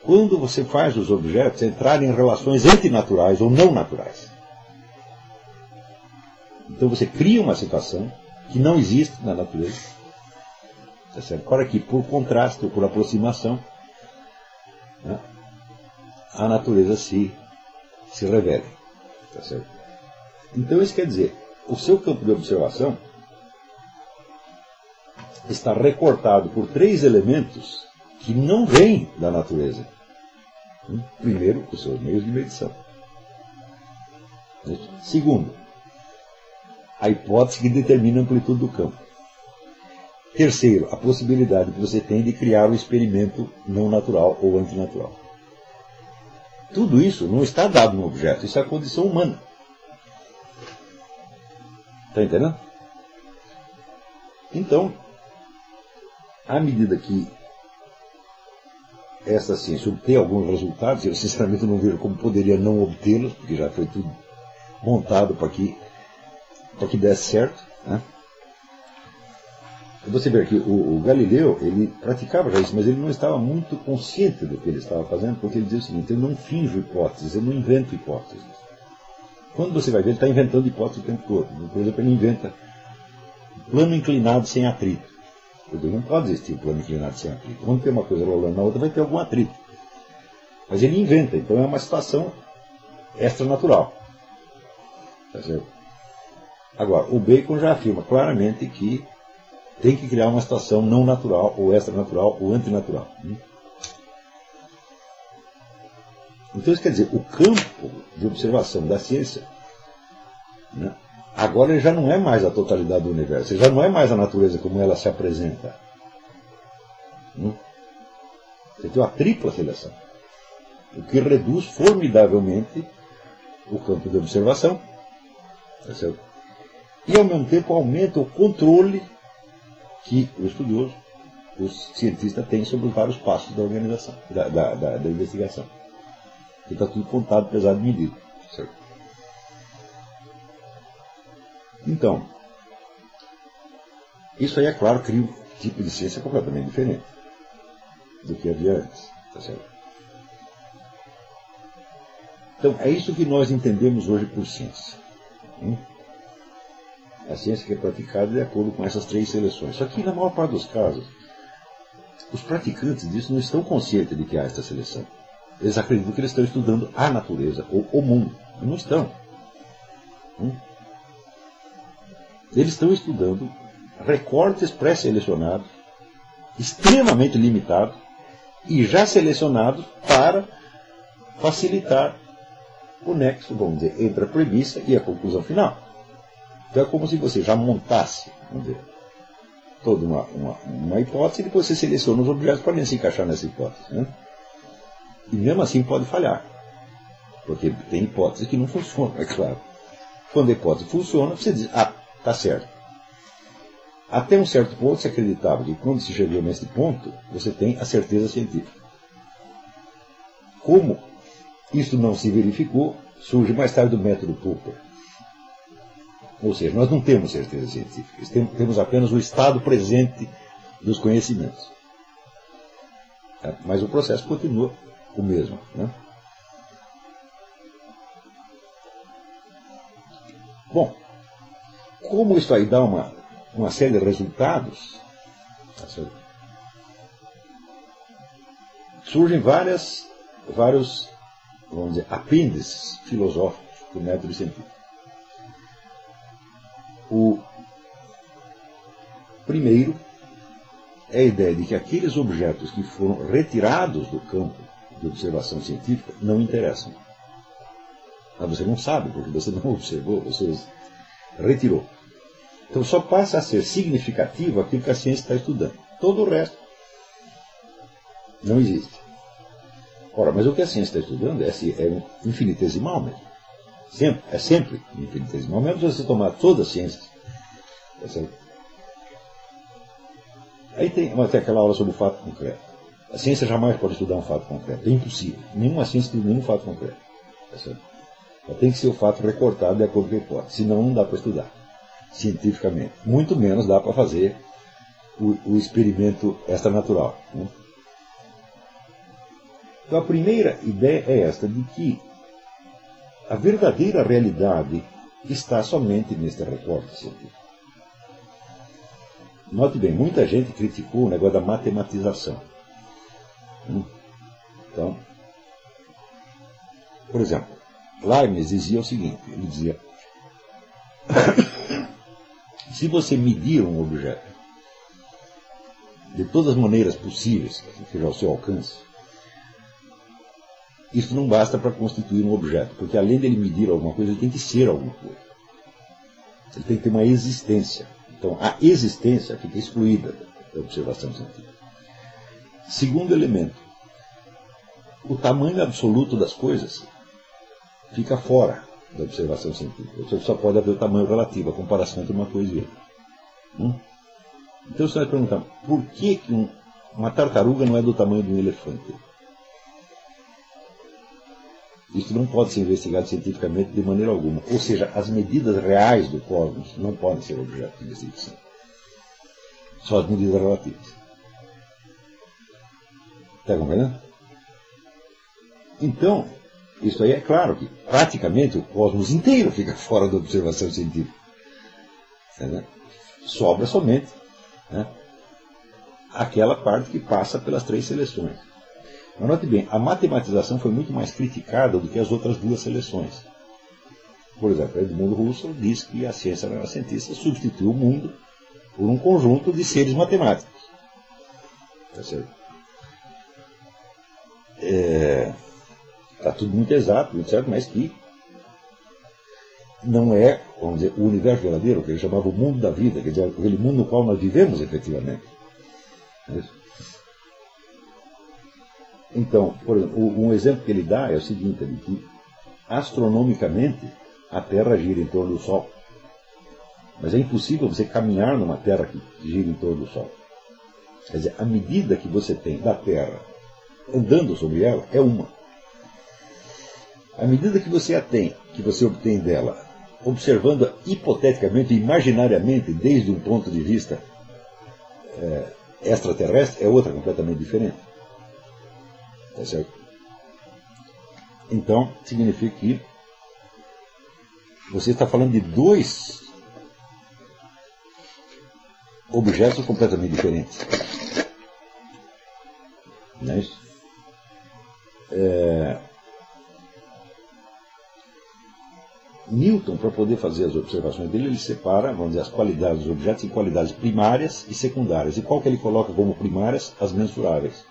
quando você faz os objetos entrarem em relações antinaturais ou não naturais. Então você cria uma situação que não existe na natureza. Tá certo? Agora que, por contraste ou por aproximação, né, a natureza se revela. Tá certo? Então isso quer dizer, o seu campo de observação está recortado por 3 elementos que não vêm da natureza. Primeiro, os seus meios de medição. Segundo, a hipótese que determina a amplitude do campo. Terceiro, a possibilidade que você tem de criar um experimento não natural ou antinatural. Tudo isso não está dado no objeto, isso é a condição humana. Está entendendo? Então, à medida que essa ciência obtém alguns resultados, eu sinceramente não vejo como poderia não obtê-los, porque já foi tudo montado para que desse certo, né? Você vê que o Galileu, ele praticava já isso, mas ele não estava muito consciente do que ele estava fazendo, porque ele dizia o seguinte: eu não finjo hipóteses, eu não invento hipóteses. Quando você vai ver, ele está inventando hipóteses o tempo todo. Por exemplo, ele inventa plano inclinado sem atrito. Não pode existir plano inclinado sem atrito. Quando tem uma coisa rolando na outra, vai ter algum atrito. Mas ele inventa, então é uma situação extranatural. Tá certo? Agora, o Bacon já afirma claramente que tem que criar uma situação não natural, ou extranatural, ou antinatural. Então isso quer dizer, o campo de observação da ciência, né, agora ele já não é mais a totalidade do universo, ele já não é mais a natureza como ela se apresenta. Você tem uma tripla seleção, o que reduz formidavelmente o campo de observação, tá certo? E ao mesmo tempo aumenta o controle que o estudioso, o cientista, tem sobre os vários passos da organização, da investigação. Que está tudo contado, pesado e medido. Certo? Então, isso aí, é claro, cria um tipo de ciência completamente diferente do que havia antes. Tá certo? Então, é isso que nós entendemos hoje por ciência. A ciência que é praticada de acordo com essas 3 seleções. Só que, na maior parte dos casos, os praticantes disso não estão conscientes de que há esta seleção. Eles acreditam que eles estão estudando a natureza, ou o mundo. E não estão. Eles estão estudando recortes pré-selecionados, extremamente limitados, e já selecionados para facilitar o nexo, vamos dizer, entre a premissa e a conclusão final. Então é como se você já montasse, vamos dizer, toda uma hipótese e depois você seleciona os objetos para se encaixar nessa hipótese. Né? E mesmo assim pode falhar, porque tem hipóteses que não funcionam, é claro. Quando a hipótese funciona, você diz, está certo. Até um certo ponto se acreditava que quando se chegou nesse ponto, você tem a certeza científica. Como isso não se verificou, surge mais tarde o método Popper. Ou seja, nós não temos certeza científica, temos apenas o estado presente dos conhecimentos. Mas o processo continua o mesmo, né? Bom, como isso aí dá uma série de resultados, surgem vários, vamos dizer, apêndices filosóficos do método científico. O primeiro é a ideia de que aqueles objetos que foram retirados do campo de observação científica não interessam. Mas você não sabe, porque você não observou, você retirou. Então só passa a ser significativo aquilo que a ciência está estudando. Todo o resto não existe. Ora, mas o que a ciência está estudando é infinitesimal mesmo. É sempre infinitesimal. Mesmo se você tomar todas as ciências. Aí tem aquela aula sobre o fato concreto. A ciência jamais pode estudar um fato concreto. É impossível. Nenhuma ciência estuda nenhum fato concreto. Tem que ser o fato recortado de acordo com a hipótese. Senão não dá para estudar cientificamente. Muito menos dá para fazer o experimento extranatural. Né? Então a primeira ideia é esta, de que a verdadeira realidade está somente neste recorte científico. Note bem, muita gente criticou o negócio da matematização. Então, por exemplo, Leibniz dizia o seguinte, ele dizia, se você medir um objeto de todas as maneiras possíveis que esteja ao seu alcance, isso não basta para constituir um objeto, porque além dele medir alguma coisa, ele tem que ser alguma coisa. Ele tem que ter uma existência. Então, a existência fica excluída da observação científica. Segundo elemento, o tamanho absoluto das coisas fica fora da observação científica. Você só pode haver o tamanho relativo, a comparação entre uma coisa e outra. Então você vai perguntar, por que uma tartaruga não é do tamanho de um elefante? Isso não pode ser investigado cientificamente de maneira alguma. Ou seja, as medidas reais do cosmos não podem ser objeto de investigação. Só as medidas relativas. Está compreendendo? Então, isso aí é claro que praticamente o cosmos inteiro fica fora da observação científica. Né? Sobra somente, né, aquela parte que passa pelas três seleções. Mas note bem, a matematização foi muito mais criticada do que as outras duas seleções. Por exemplo, Edmund Husserl diz que a ciência renascentista substituiu o mundo por um conjunto de seres matemáticos. Tá certo? Está tudo muito exato, muito certo, mas que não é, vamos dizer, o universo verdadeiro, que ele chamava o mundo da vida, quer dizer, aquele mundo no qual nós vivemos efetivamente. Então, por exemplo, um exemplo que ele dá é o seguinte, de que astronomicamente a Terra gira em torno do Sol. Mas é impossível você caminhar numa Terra que gira em torno do Sol. Quer dizer, a medida que você tem da Terra andando sobre ela é uma. A medida que você obtém dela, observando-a hipoteticamente, imaginariamente, desde um ponto de vista extraterrestre, é outra completamente diferente. Tá certo? Então, significa que você está falando de dois objetos completamente diferentes. Não é isso? Newton, para poder fazer as observações dele, ele separa, vamos dizer, as qualidades dos objetos em qualidades primárias e secundárias. E qual que ele coloca como primárias? As mensuráveis.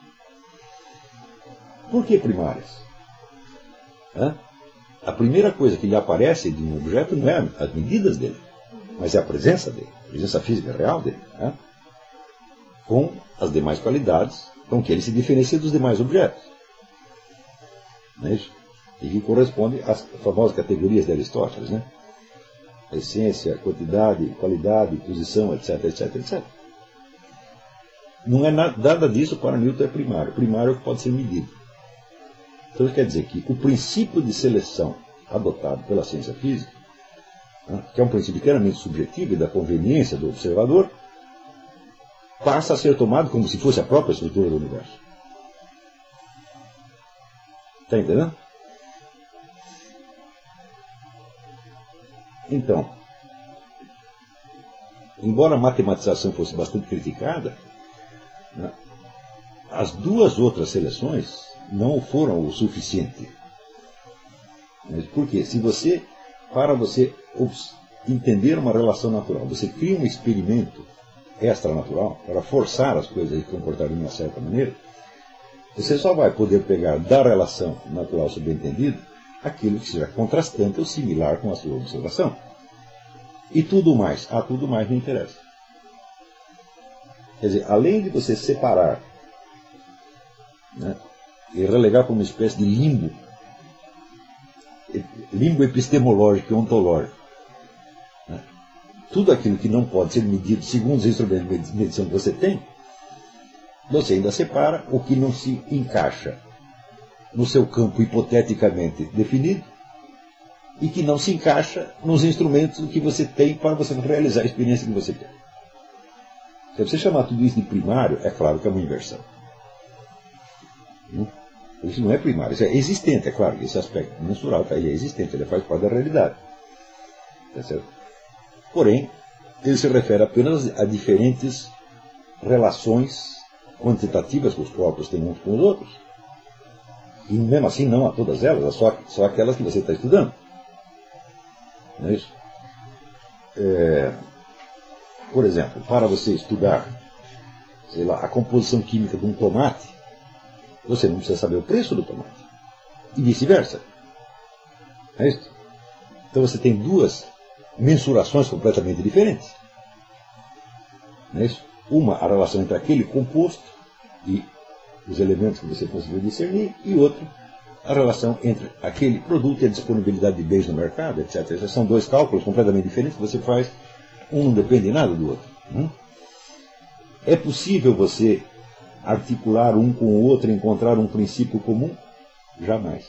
Por que primárias? A primeira coisa que lhe aparece de um objeto não é as medidas dele, mas é a presença dele, a presença física real dele, com as demais qualidades com que ele se diferencia dos demais objetos. Não é isso? E que corresponde às famosas categorias de Aristóteles. Né? a essência, a quantidade, qualidade, posição, etc, etc, etc. Não é nada disso para Newton é primário. Primário é o que pode ser medido. Então isso quer dizer que o princípio de seleção adotado pela ciência física, que é um princípio inteiramente subjetivo e da conveniência do observador, passa a ser tomado como se fosse a própria estrutura do universo. Está entendendo? Então, embora a matematização fosse bastante criticada, as duas outras seleções não foram o suficiente. Por quê? Para você entender uma relação natural, você cria um experimento extranatural para forçar as coisas a se comportarem de uma certa maneira, você só vai poder pegar da relação natural subentendida aquilo que seja contrastante ou similar com a sua observação. E tudo mais, tudo mais não interessa. Quer dizer, além de você separar, e relegar para uma espécie de limbo epistemológico e ontológico, tudo aquilo que não pode ser medido segundo os instrumentos de medição que você tem, você ainda separa o que não se encaixa no seu campo hipoteticamente definido e que não se encaixa nos instrumentos que você tem para você realizar a experiência que você quer. Se você chamar tudo isso de primário, é claro que é uma inversão. Isso não é primário, isso é existente, é claro, esse aspecto mensural ele é existente, ele faz parte da realidade. Tá certo? Porém, ele se refere apenas a diferentes relações quantitativas que os corpos têm uns com os outros. E mesmo assim não a todas elas, só aquelas que você está estudando. Não é isso? Por exemplo, para você estudar, sei lá, a composição química de um tomate, você não precisa saber o preço do tomate. E vice-versa. É isso? Então você tem duas mensurações completamente diferentes. Não é isso? Uma, a relação entre aquele composto e os elementos que você conseguiu discernir, e outra, a relação entre aquele produto e a disponibilidade de bens no mercado, etc. Esses são dois cálculos completamente diferentes que você faz, um não depende nada do outro. É possível você articular um com o outro e encontrar um princípio comum? Jamais.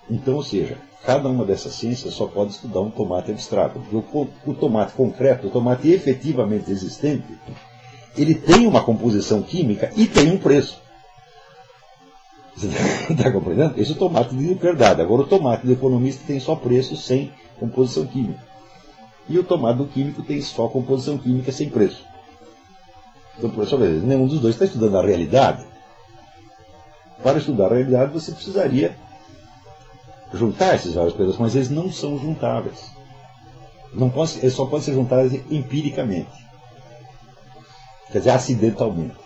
Então, ou seja, cada uma dessas ciências só pode estudar um tomate abstrato. O tomate concreto, o tomate efetivamente existente, ele tem uma composição química e tem um preço. Você está compreendendo? Esse é o tomate de verdade. Agora, o tomate do economista tem só preço sem composição química. E o tomate do químico tem só composição química sem preço. Então, por isso, nenhum dos dois está estudando a realidade. Para estudar a realidade, você precisaria juntar esses vários pedaços, mas eles não são juntáveis. Eles só podem ser juntados empiricamente. Quer dizer, acidentalmente.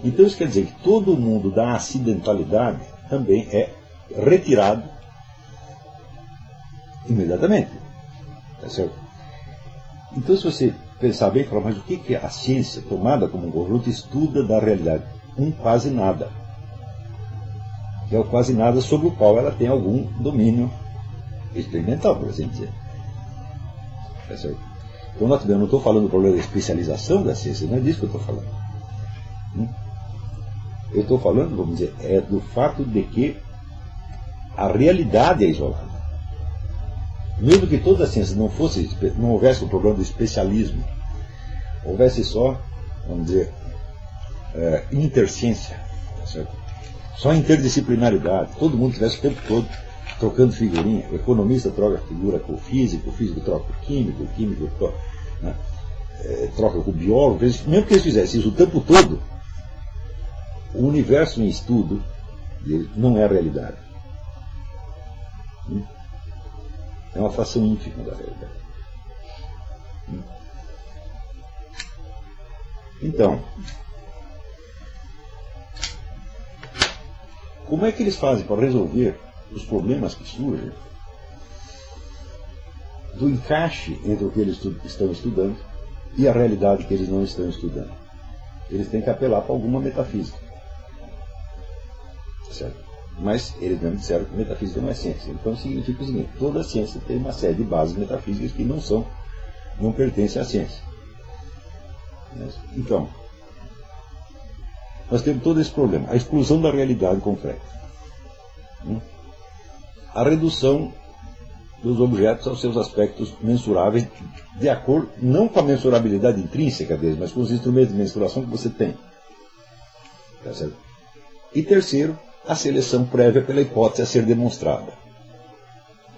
Então isso quer dizer que todo o mundo da acidentalidade também é retirado imediatamente. Tá certo? Então se você pensar bem, falar, mas o que é a ciência tomada como um conjunto estuda da realidade? Quase nada. Que é o quase nada sobre o qual ela tem algum domínio experimental, por assim dizer. Tá certo? Então, eu não estou falando do problema da especialização da ciência, não é disso que eu estou falando. Eu estou falando, vamos dizer, do fato de que a realidade é isolada. Mesmo que toda a ciência não houvesse o problema do especialismo, houvesse só, vamos dizer, interciência, tá certo? Só interdisciplinaridade, todo mundo estivesse o tempo todo trocando figurinha. O economista troca figura com o físico troca com o químico troca com o biólogo. Mesmo que eles fizessem isso o tempo todo, o universo em estudo não é a realidade. É uma fração ínfima da realidade. Então, como é que eles fazem para resolver os problemas que surgem do encaixe entre o que eles estão estudando e a realidade que eles não estão estudando? Eles têm que apelar para alguma metafísica. Certo? Mas eles mesmo disseram que metafísica não é ciência. Então significa o seguinte: toda ciência tem uma série de bases metafísicas que não pertencem à ciência. Então, nós temos todo esse problema: a exclusão da realidade concreta, a redução dos objetos aos seus aspectos mensuráveis, de acordo não com a mensurabilidade intrínseca deles, mas com os instrumentos de mensuração que você tem. Tá certo? E terceiro, a seleção prévia pela hipótese a ser demonstrada.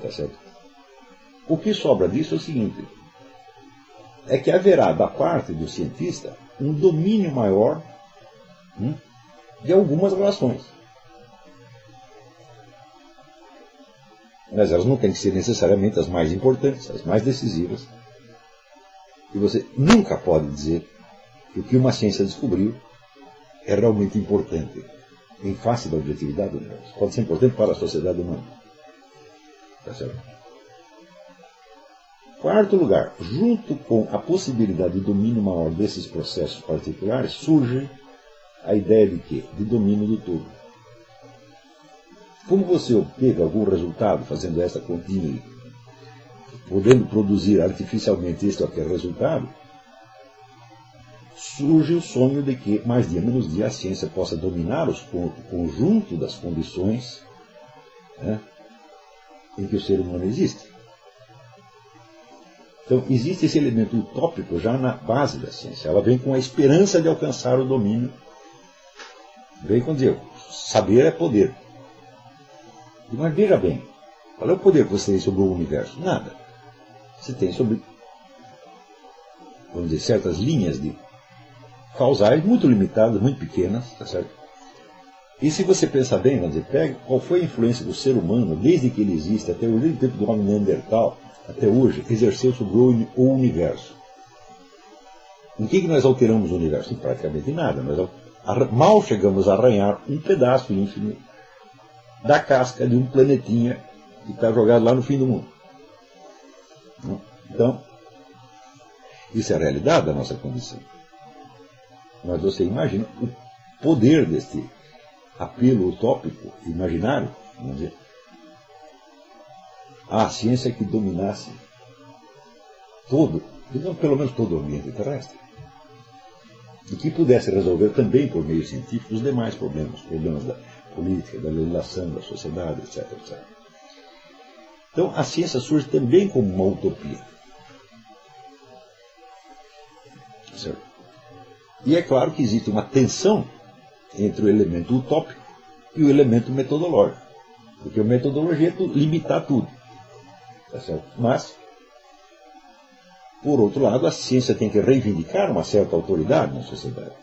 Tá certo? O que sobra disso é o seguinte: é que haverá da parte do cientista um domínio maior de algumas relações. Mas elas não têm que ser necessariamente as mais importantes, as mais decisivas. E você nunca pode dizer que o que uma ciência descobriu é realmente importante em face da objetividade do universo. Pode ser importante para a sociedade humana. Tá certo? Quarto lugar, junto com a possibilidade de domínio maior desses processos particulares, surge a ideia de quê? De domínio do todo. Como você obteve algum resultado fazendo essa continha, podendo produzir artificialmente este ou aquele resultado, surge o sonho de que, mais dia menos dia, a ciência possa dominar o conjunto das condições, né, em que o ser humano existe. Então, existe esse elemento utópico já na base da ciência. Ela vem com a esperança de alcançar o domínio. Vem com dizer, saber é poder. Mas veja bem, qual é o poder que você tem sobre o universo? Nada. Você tem sobre, vamos dizer, certas linhas de causais muito limitadas, muito pequenas, tá certo? E se você pensar bem, vamos dizer, pega qual foi a influência do ser humano, desde que ele existe, até o tempo do homem neandertal, até hoje, exerceu sobre o universo. Em que nós alteramos o universo? Praticamente nada. Nós mal chegamos a arranhar um pedaço ínfimo da casca de um planetinha que está jogado lá no fim do mundo. Então, isso é a realidade da nossa condição. Mas você imagina o poder deste apelo utópico, imaginário, vamos dizer, a ciência que dominasse todo, pelo menos todo o ambiente terrestre, e que pudesse resolver também por meio científico os demais problemas da política, da legislação, da sociedade, etc, etc. Então a ciência surge também como uma utopia. Certo? E é claro que existe uma tensão entre o elemento utópico e o elemento metodológico, porque a metodologia é limitar tudo. Tá certo? Mas, por outro lado, a ciência tem que reivindicar uma certa autoridade na sociedade.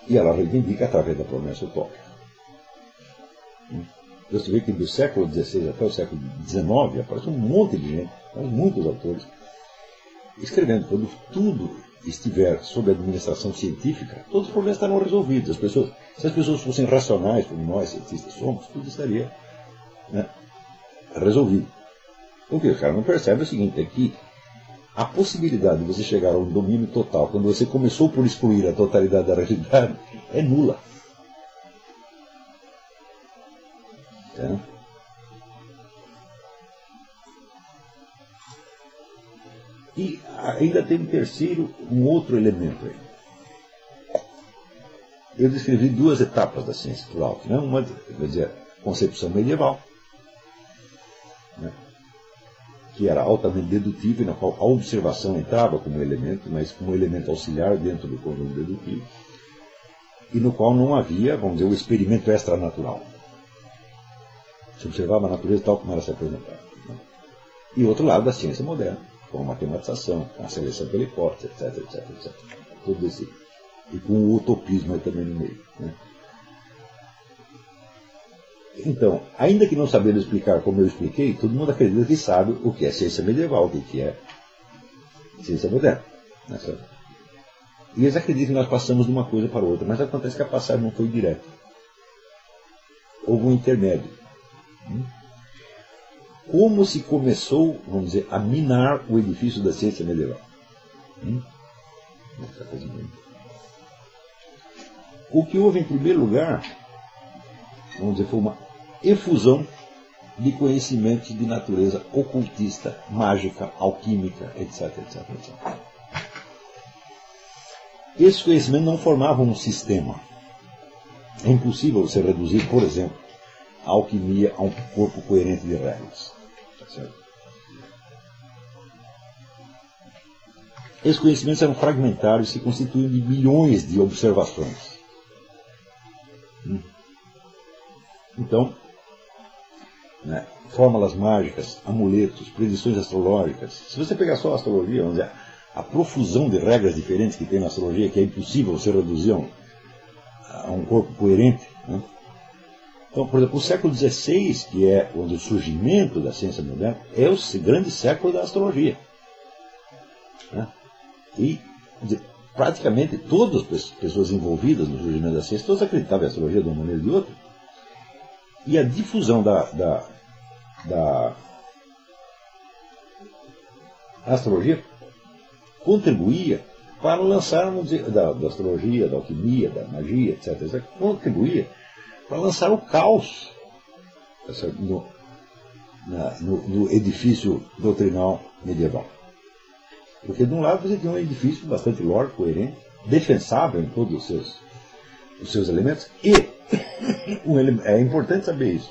E ela reivindica através da promessa utópica. Você vê que do século XVI até o século XIX aparece um monte de gente, muitos autores, escrevendo quando tudo estiver sob a administração científica, todos os problemas estarão resolvidos. Se as pessoas fossem racionais, como nós cientistas somos, tudo estaria, né, resolvido. O que os caras não percebem é o seguinte: é que a possibilidade de você chegar a um domínio total, quando você começou por excluir a totalidade da realidade, é nula. É. E ainda tem um outro elemento aí. Eu descrevi duas etapas da ciência por alto, né? Uma, quer dizer, a concepção medieval, né, que era altamente dedutiva, e na qual a observação entrava como elemento, mas como elemento auxiliar dentro do conjunto dedutivo, e no qual não havia, vamos dizer, o experimento extranatural. Se observava a natureza tal como ela se apresentava. Né? E outro lado da ciência moderna, com a matematização, com a seleção pela hipótese, etc, etc, etc. Tudo esse. E com o utopismo aí também no meio. Né? Então, ainda que não sabendo explicar como eu expliquei, todo mundo acredita que sabe o que é ciência medieval, o que é ciência moderna. Né? E eles acreditam que nós passamos de uma coisa para outra, mas acontece que a passagem não foi direta. Houve um intermédio. Como se começou, vamos dizer, a minar o edifício da ciência medieval? O que houve em primeiro lugar vamos dizer, foi uma efusão de conhecimentos de natureza ocultista, mágica, alquímica, etc, etc, etc. Esses conhecimentos não formavam um sistema. É impossível você reduzir, por exemplo, a alquimia a um corpo coerente de regras. Tá certo? Esses conhecimentos eram fragmentários e se constituíam de milhões de observações. Então, né, fórmulas mágicas, amuletos, predições astrológicas. Se você pegar só a astrologia, vamos dizer, a profusão de regras diferentes que tem na astrologia, que é impossível você reduzir a um corpo coerente. Né? Então, por exemplo, o século XVI, que é o surgimento da ciência moderna, é o grande século da astrologia. Né? E praticamente todas as pessoas envolvidas no surgimento da ciência, todas acreditavam em astrologia de uma maneira ou de outra. E a difusão da astrologia contribuía para lançar, vamos dizer, da astrologia, da alquimia, da magia, etc., contribuía para lançar o caos no edifício doutrinal medieval. Porque, de um lado, você tinha um edifício bastante lógico, coerente, defensável em todos os seus elementos, e é importante saber isso,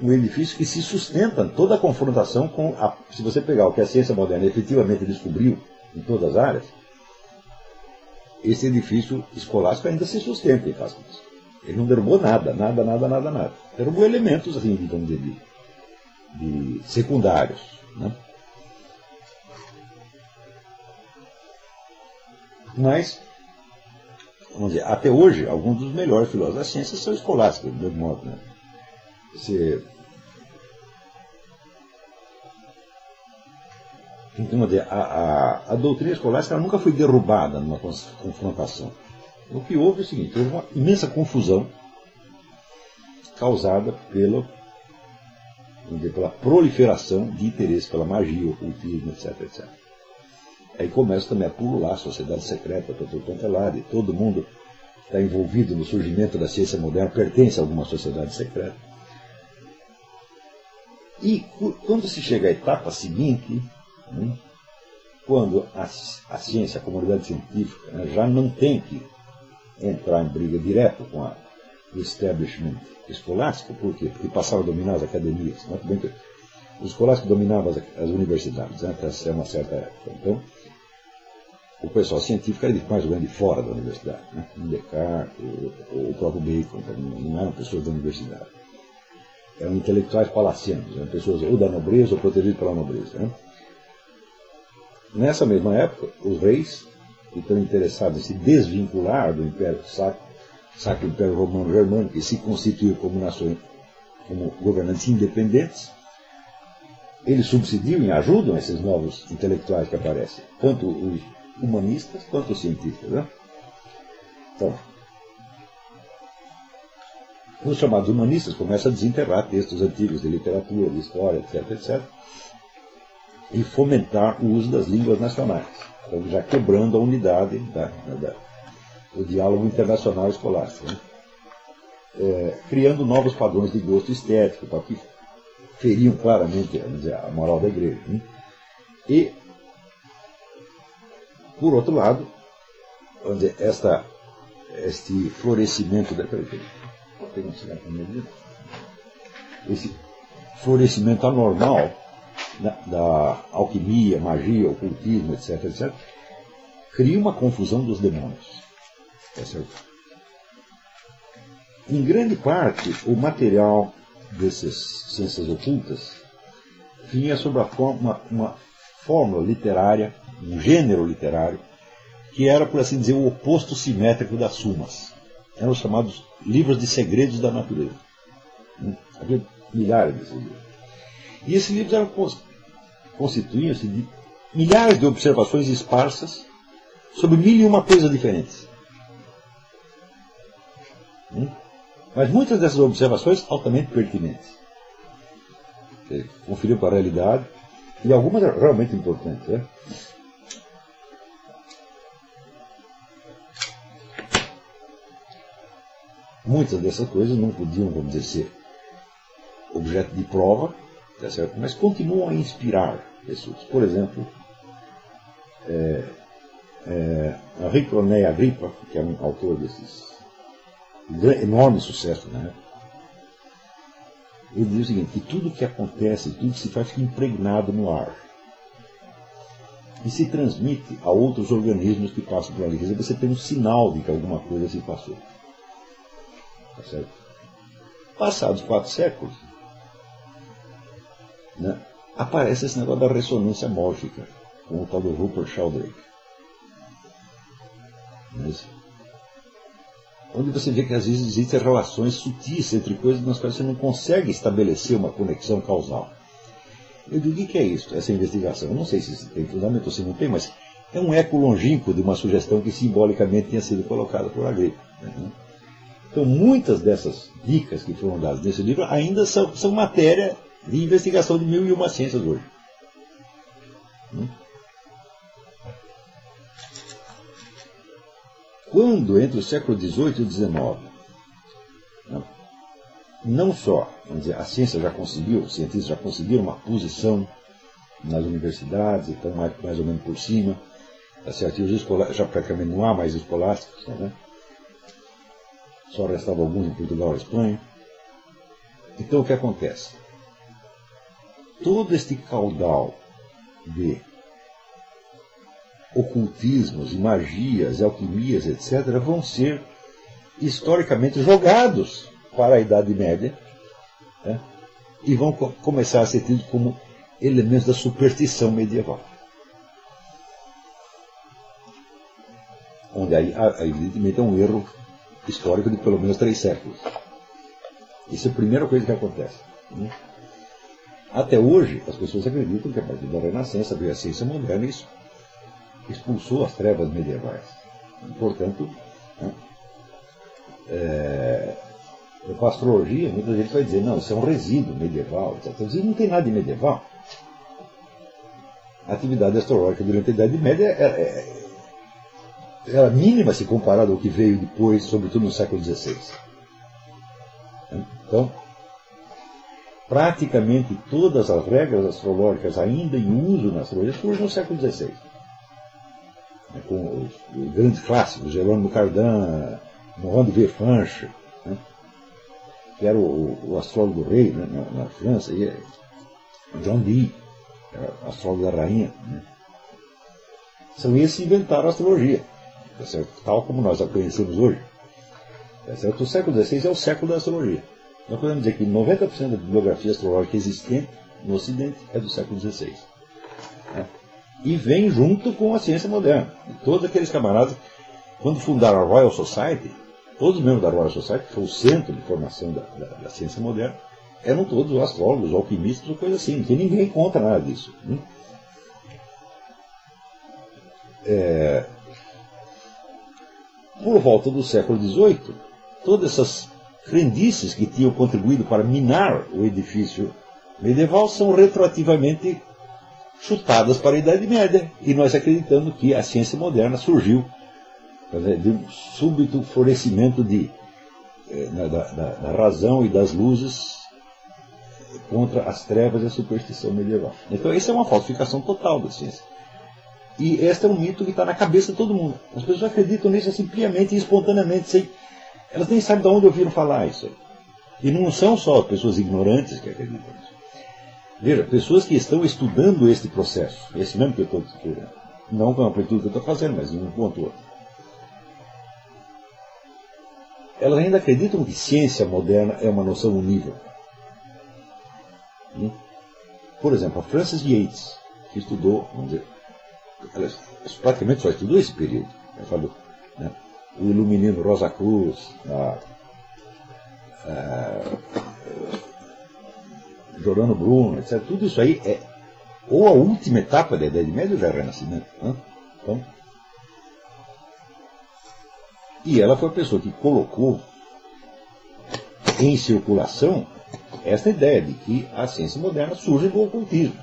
um edifício que se sustenta em toda a confrontação com se você pegar o que a ciência moderna efetivamente descobriu em todas as áreas, esse edifício escolástico ainda se sustenta em face disso. Ele não derrubou nada. Derrubou elementos, assim, digamos, de secundários. Né? Mas, vamos dizer, até hoje, alguns dos melhores filósofos da ciência são escolásticos, de algum modo. Né? Então, a doutrina escolástica ela nunca foi derrubada numa confrontação. O que houve é o seguinte: houve uma imensa confusão causada pela proliferação de interesse pela magia, ocultismo, etc, etc. Aí começa também a pulular a sociedade secreta, e todo mundo está envolvido no surgimento da ciência moderna, pertence a alguma sociedade secreta. E quando se chega à etapa seguinte, quando a ciência, a comunidade científica, já não tem que entrar em briga direto com o establishment escolástico, por quê? Porque passava a dominar as academias. Né? Os escolásticos dominavam as universidades, né? Até uma certa época. Então, o pessoal científico era mais ou menos de fora da universidade. Né? Descartes, o próprio Bacon, não eram pessoas da universidade. Eram intelectuais palacianos, eram pessoas ou da nobreza ou protegidas pela nobreza. Né? Nessa mesma época, os reis, que estão interessados em se desvincular do Império Sacro Império Romano Germânico e se constituir como nações, como governantes independentes, eles subsidiam e ajudam esses novos intelectuais que aparecem, tanto os humanistas quanto os científicos. Né? Então, os chamados humanistas começam a desenterrar textos antigos de literatura, de história, etc., etc., e fomentar o uso das línguas nacionais, então, já quebrando a unidade do diálogo internacional escolástico, né? Criando novos padrões de gosto estético, que feriam claramente, vamos dizer, a moral da igreja. Né? E, por outro lado, vamos dizer, este florescimento esse florescimento anormal da alquimia, magia, ocultismo, etc., etc., cria uma confusão dos demônios. Tá certo? Em grande parte, o material dessas ciências ocultas vinha sob uma fórmula literária, um gênero literário, que era, por assim dizer, o oposto simétrico das sumas. Eram os chamados livros de segredos da natureza. Havia milhares desses livros. E esses livros constituíam-se de milhares de observações esparsas sobre mil e uma coisas diferentes. Mas muitas dessas observações altamente pertinentes. Conferiam com a realidade, e algumas realmente importantes. Né? Muitas dessas coisas não podiam, vamos dizer, ser objeto de prova, tá certo? Mas continuam a inspirar pessoas. Por exemplo, Henri René Agrippa, que é um autor desses enorme sucesso, né? Ele diz o seguinte, que tudo que acontece, tudo que se faz fica impregnado no ar e se transmite a outros organismos que passam por ali. Quer dizer, você tem um sinal de que alguma coisa se passou. Tá certo? Passados 4 séculos, né, aparece esse negócio da ressonância mórfica, com o tal do Rupert Sheldrake. Onde você vê que às vezes existem relações sutis entre coisas nas quais você não consegue estabelecer uma conexão causal. Eu digo, o que é isso, essa investigação? Eu não sei se tem fundamento ou se não tem, mas é um eco longínquo de uma sugestão que simbolicamente tinha sido colocada por Agrippa. Né? Então, muitas dessas dicas que foram dadas nesse livro ainda são matéria de investigação de 1001 ciências hoje. Quando, entre o século XVIII e o XIX, não só, vamos dizer, a ciência já conseguiu, os cientistas já conseguiram uma posição nas universidades, estão mais ou menos por cima, tá certo? E os já praticamente não há mais escolásticos, né? Só restavam alguns em Portugal e Espanha. Então o que acontece? Todo este caudal de ocultismos, e magias, e alquimias, etc., vão ser historicamente jogados para a Idade Média, né, e vão começar a ser tidos como elementos da superstição medieval. Onde aí, evidentemente, é um erro histórico de pelo menos 3 séculos. Isso é a primeira coisa que acontece. Né? Até hoje, as pessoas acreditam que a partir da Renascença veio a ciência moderna e isso expulsou as trevas medievais. Portanto, né, com a astrologia, muita gente vai dizer, não, isso é um resíduo medieval, etc. Isso não tem nada de medieval. A atividade astrológica durante a Idade Média era mínima se comparada ao que veio depois, sobretudo no século XVI. Então, praticamente todas as regras astrológicas ainda em uso na astrologia surgem no século XVI. Com os grandes clássicos, Jerônimo Cardan, Morand de Villefranche, né, que era o astrólogo do rei, né, na França, e John Dee, era o astrólogo da rainha. Né. São esses que inventaram a astrologia, tá certo? Tal como nós a conhecemos hoje. Tá certo? O século XVI é o século da astrologia. Nós podemos dizer que 90% da bibliografia astrológica existente no Ocidente é do século XVI. Né. E vem junto com a ciência moderna. E todos aqueles camaradas, quando fundaram a Royal Society, todos os membros da Royal Society, que foi o centro de formação da ciência moderna, eram todos astrólogos, alquimistas, ou coisa assim. Não tem ninguém contra nada disso. Né? Por volta do século XVIII, todas essas crendices que tinham contribuído para minar o edifício medieval são retroativamente chutadas para a Idade Média, e nós acreditamos que a ciência moderna surgiu de um súbito florescimento da razão e das luzes contra as trevas e a superstição medieval. Então, isso é uma falsificação total da ciência. E este é um mito que está na cabeça de todo mundo. As pessoas acreditam nisso assim, piamente e espontaneamente, elas nem sabem de onde ouviram falar isso aí. E não são só pessoas ignorantes que acreditam nisso. Veja, pessoas que estão estudando este processo, esse mesmo que eu estou estudando, não com a amplitude que eu estou fazendo, mas em um ponto ou outro, elas ainda acreditam que ciência moderna é uma noção unívoca. Por exemplo, a Frances Yates, que estudou, vamos dizer, ela praticamente só estudou esse período. Ela falou, né, o iluminismo Rosa Cruz, Giordano Bruno, etc. Tudo isso aí é ou a última etapa da Idade Média ou já é Renascimento. Né? Então, e ela foi a pessoa que colocou em circulação esta ideia de que a ciência moderna surge do ocultismo.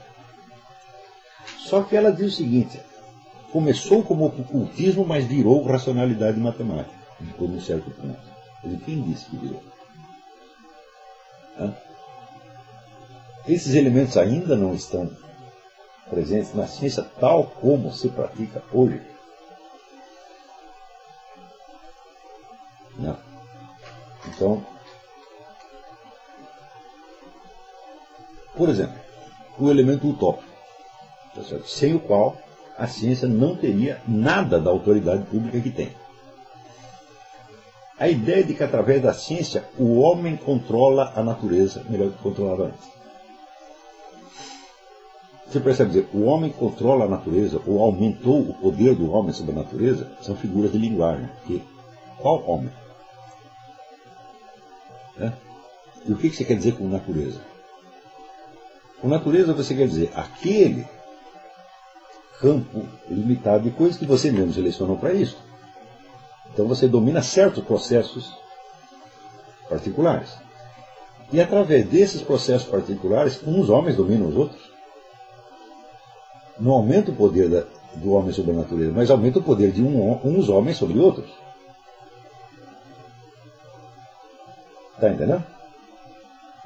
Só que ela diz o seguinte, começou como ocultismo, mas virou racionalidade matemática, depois de um certo ponto. Quem disse que virou? Esses elementos ainda não estão presentes na ciência tal como se pratica hoje. Não. Então, por exemplo, o elemento utópico, tá certo? Sem o qual a ciência não teria nada da autoridade pública que tem. A ideia de que através da ciência o homem controla a natureza melhor do que controlava antes. Você percebe dizer, o homem controla a natureza, ou aumentou o poder do homem sobre a natureza, são figuras de linguagem. Porque qual homem? E o que você quer dizer com natureza? Com natureza você quer dizer aquele campo limitado de coisas que você mesmo selecionou para isso. Então você domina certos processos particulares. E através desses processos particulares, uns homens dominam os outros. Não aumenta o poder do homem sobre a natureza, mas aumenta o poder de uns homens sobre outros. Está entendendo?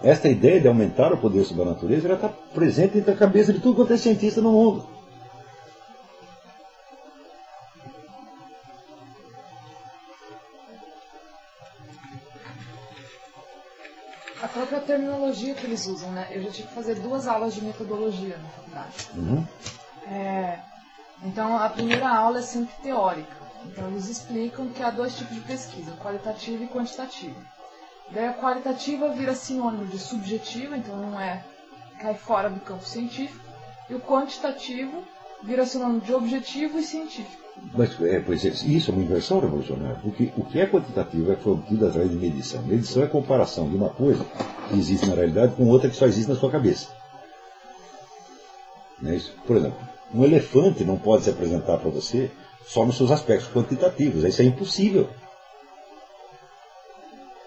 Esta ideia de aumentar o poder sobre a natureza, ela está presente na cabeça de tudo quanto é cientista no mundo. A própria terminologia que eles usam, né? Eu já tive que fazer 2 aulas de metodologia na faculdade. Então, a primeira aula é sempre teórica. Então, eles explicam que há 2 tipos de pesquisa, qualitativa e quantitativa. Daí a qualitativa vira sinônimo de subjetiva, então não cai fora do campo científico. E o quantitativo vira sinônimo de objetivo e científico. Mas isso é uma inversão revolucionária, porque o que é quantitativo é obtido através de medição. Medição é a comparação de uma coisa que existe na realidade com outra que só existe na sua cabeça. Não é isso? Por exemplo, um elefante não pode se apresentar para você só nos seus aspectos quantitativos. Isso é impossível.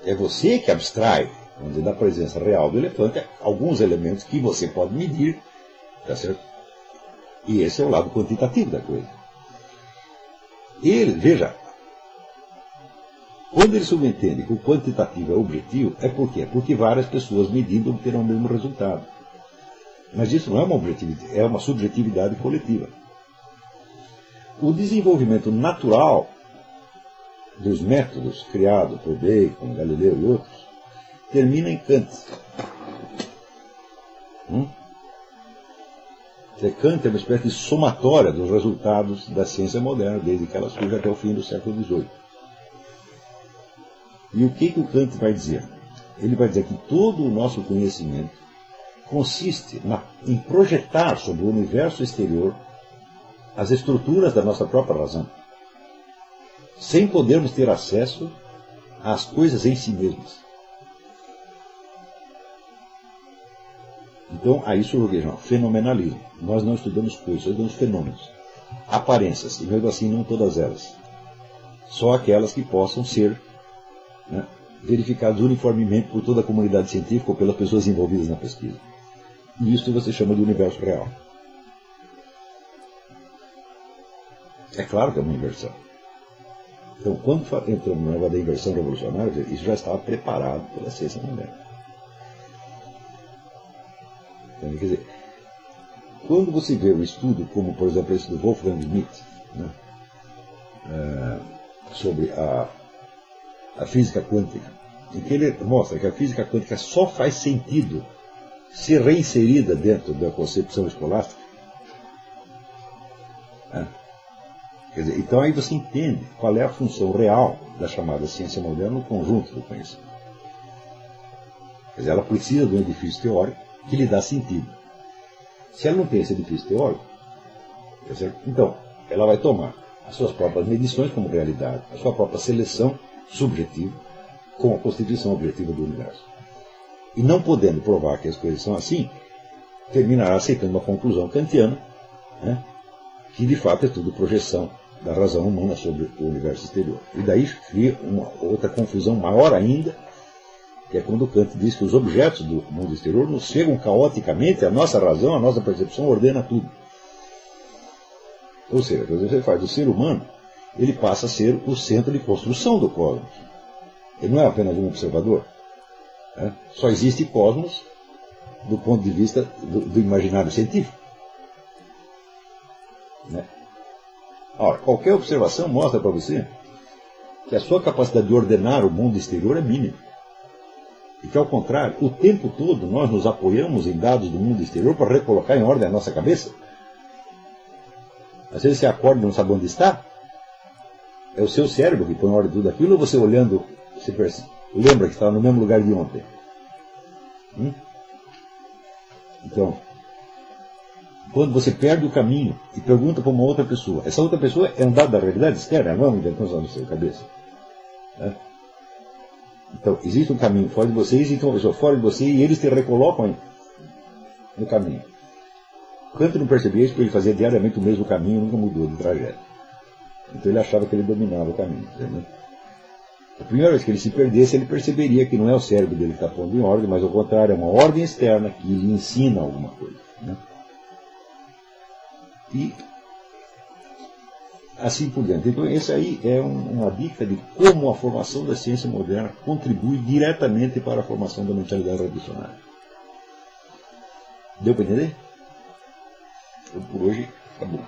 É você que abstrai, vamos dizer, da presença real do elefante alguns elementos que você pode medir, tá certo? E esse é o lado quantitativo da coisa. Veja, quando ele subentende que o quantitativo é objetivo, é por quê? Porque várias pessoas medindo obterão o mesmo resultado. Mas isso não é uma objetividade, é uma subjetividade coletiva. O desenvolvimento natural dos métodos criados por Bacon, Galileu e outros termina em Kant. Kant é uma espécie de somatória dos resultados da ciência moderna, desde que ela surge até o fim do século XVIII. E o que o Kant vai dizer? Ele vai dizer que todo o nosso conhecimento consiste em projetar sobre o universo exterior as estruturas da nossa própria razão, sem podermos ter acesso às coisas em si mesmas. Então, aí surge o fenomenalismo. Nós não estudamos coisas, estudamos fenômenos, aparências, e mesmo assim não todas elas. Só aquelas que possam ser verificadas uniformemente por toda a comunidade científica ou pelas pessoas envolvidas na pesquisa. E isso você chama de universo real. É claro que é uma inversão. Então, quando entramos no negócio da inversão revolucionária, isso já estava preparado pela ciência moderna. Então, quer dizer, quando você vê o estudo, como por exemplo esse do Wolfgang Schmidt, sobre a física quântica, em que ele mostra que a física quântica só faz sentido ser reinserida dentro da concepção escolástica. Quer dizer, então aí você entende qual é a função real da chamada ciência moderna no conjunto do conhecimento. Quer dizer, ela precisa de um edifício teórico que lhe dá sentido. Se ela não tem esse edifício teórico, então ela vai tomar as suas próprias medições como realidade, a sua própria seleção subjetiva com a constituição objetiva do universo. E não podendo provar que as coisas são assim, terminará aceitando uma conclusão kantiana, que de fato é tudo projeção da razão humana sobre o universo exterior. E daí cria uma outra confusão maior ainda, que é quando Kant diz que os objetos do mundo exterior nos chegam caoticamente, a nossa razão, a nossa percepção ordena tudo. Ou seja, quando você faz do ser humano, ele passa a ser o centro de construção do cosmos. Ele não é apenas um observador. Né? Só existe cosmos do ponto de vista do imaginário científico. Né? Ora, qualquer observação mostra para você que a sua capacidade de ordenar o mundo exterior é mínima. E que, ao contrário, o tempo todo nós nos apoiamos em dados do mundo exterior para recolocar em ordem a nossa cabeça. Às vezes você acorda e não sabe onde está. É o seu cérebro que põe em ordem tudo aquilo, ou você olhando, você lembra que estava no mesmo lugar de ontem? Então, quando você perde o caminho e pergunta para uma outra pessoa, essa outra pessoa é um dado da realidade externa, não é uma invenção na sua cabeça. Né? Então, existe um caminho fora de você, existe uma pessoa fora de você e eles te recolocam no caminho. Kant não percebia isso porque ele fazia diariamente o mesmo caminho e nunca mudou de trajeto. Então ele achava que ele dominava o caminho. Entendeu? A primeira vez que ele se perdesse, ele perceberia que não é o cérebro dele que está pondo em ordem, mas ao contrário, é uma ordem externa que lhe ensina alguma coisa. Né? E assim por diante. Então, essa aí é uma dica de como a formação da ciência moderna contribui diretamente para a formação da mentalidade revolucionária. Deu para entender? Então, por hoje, acabou.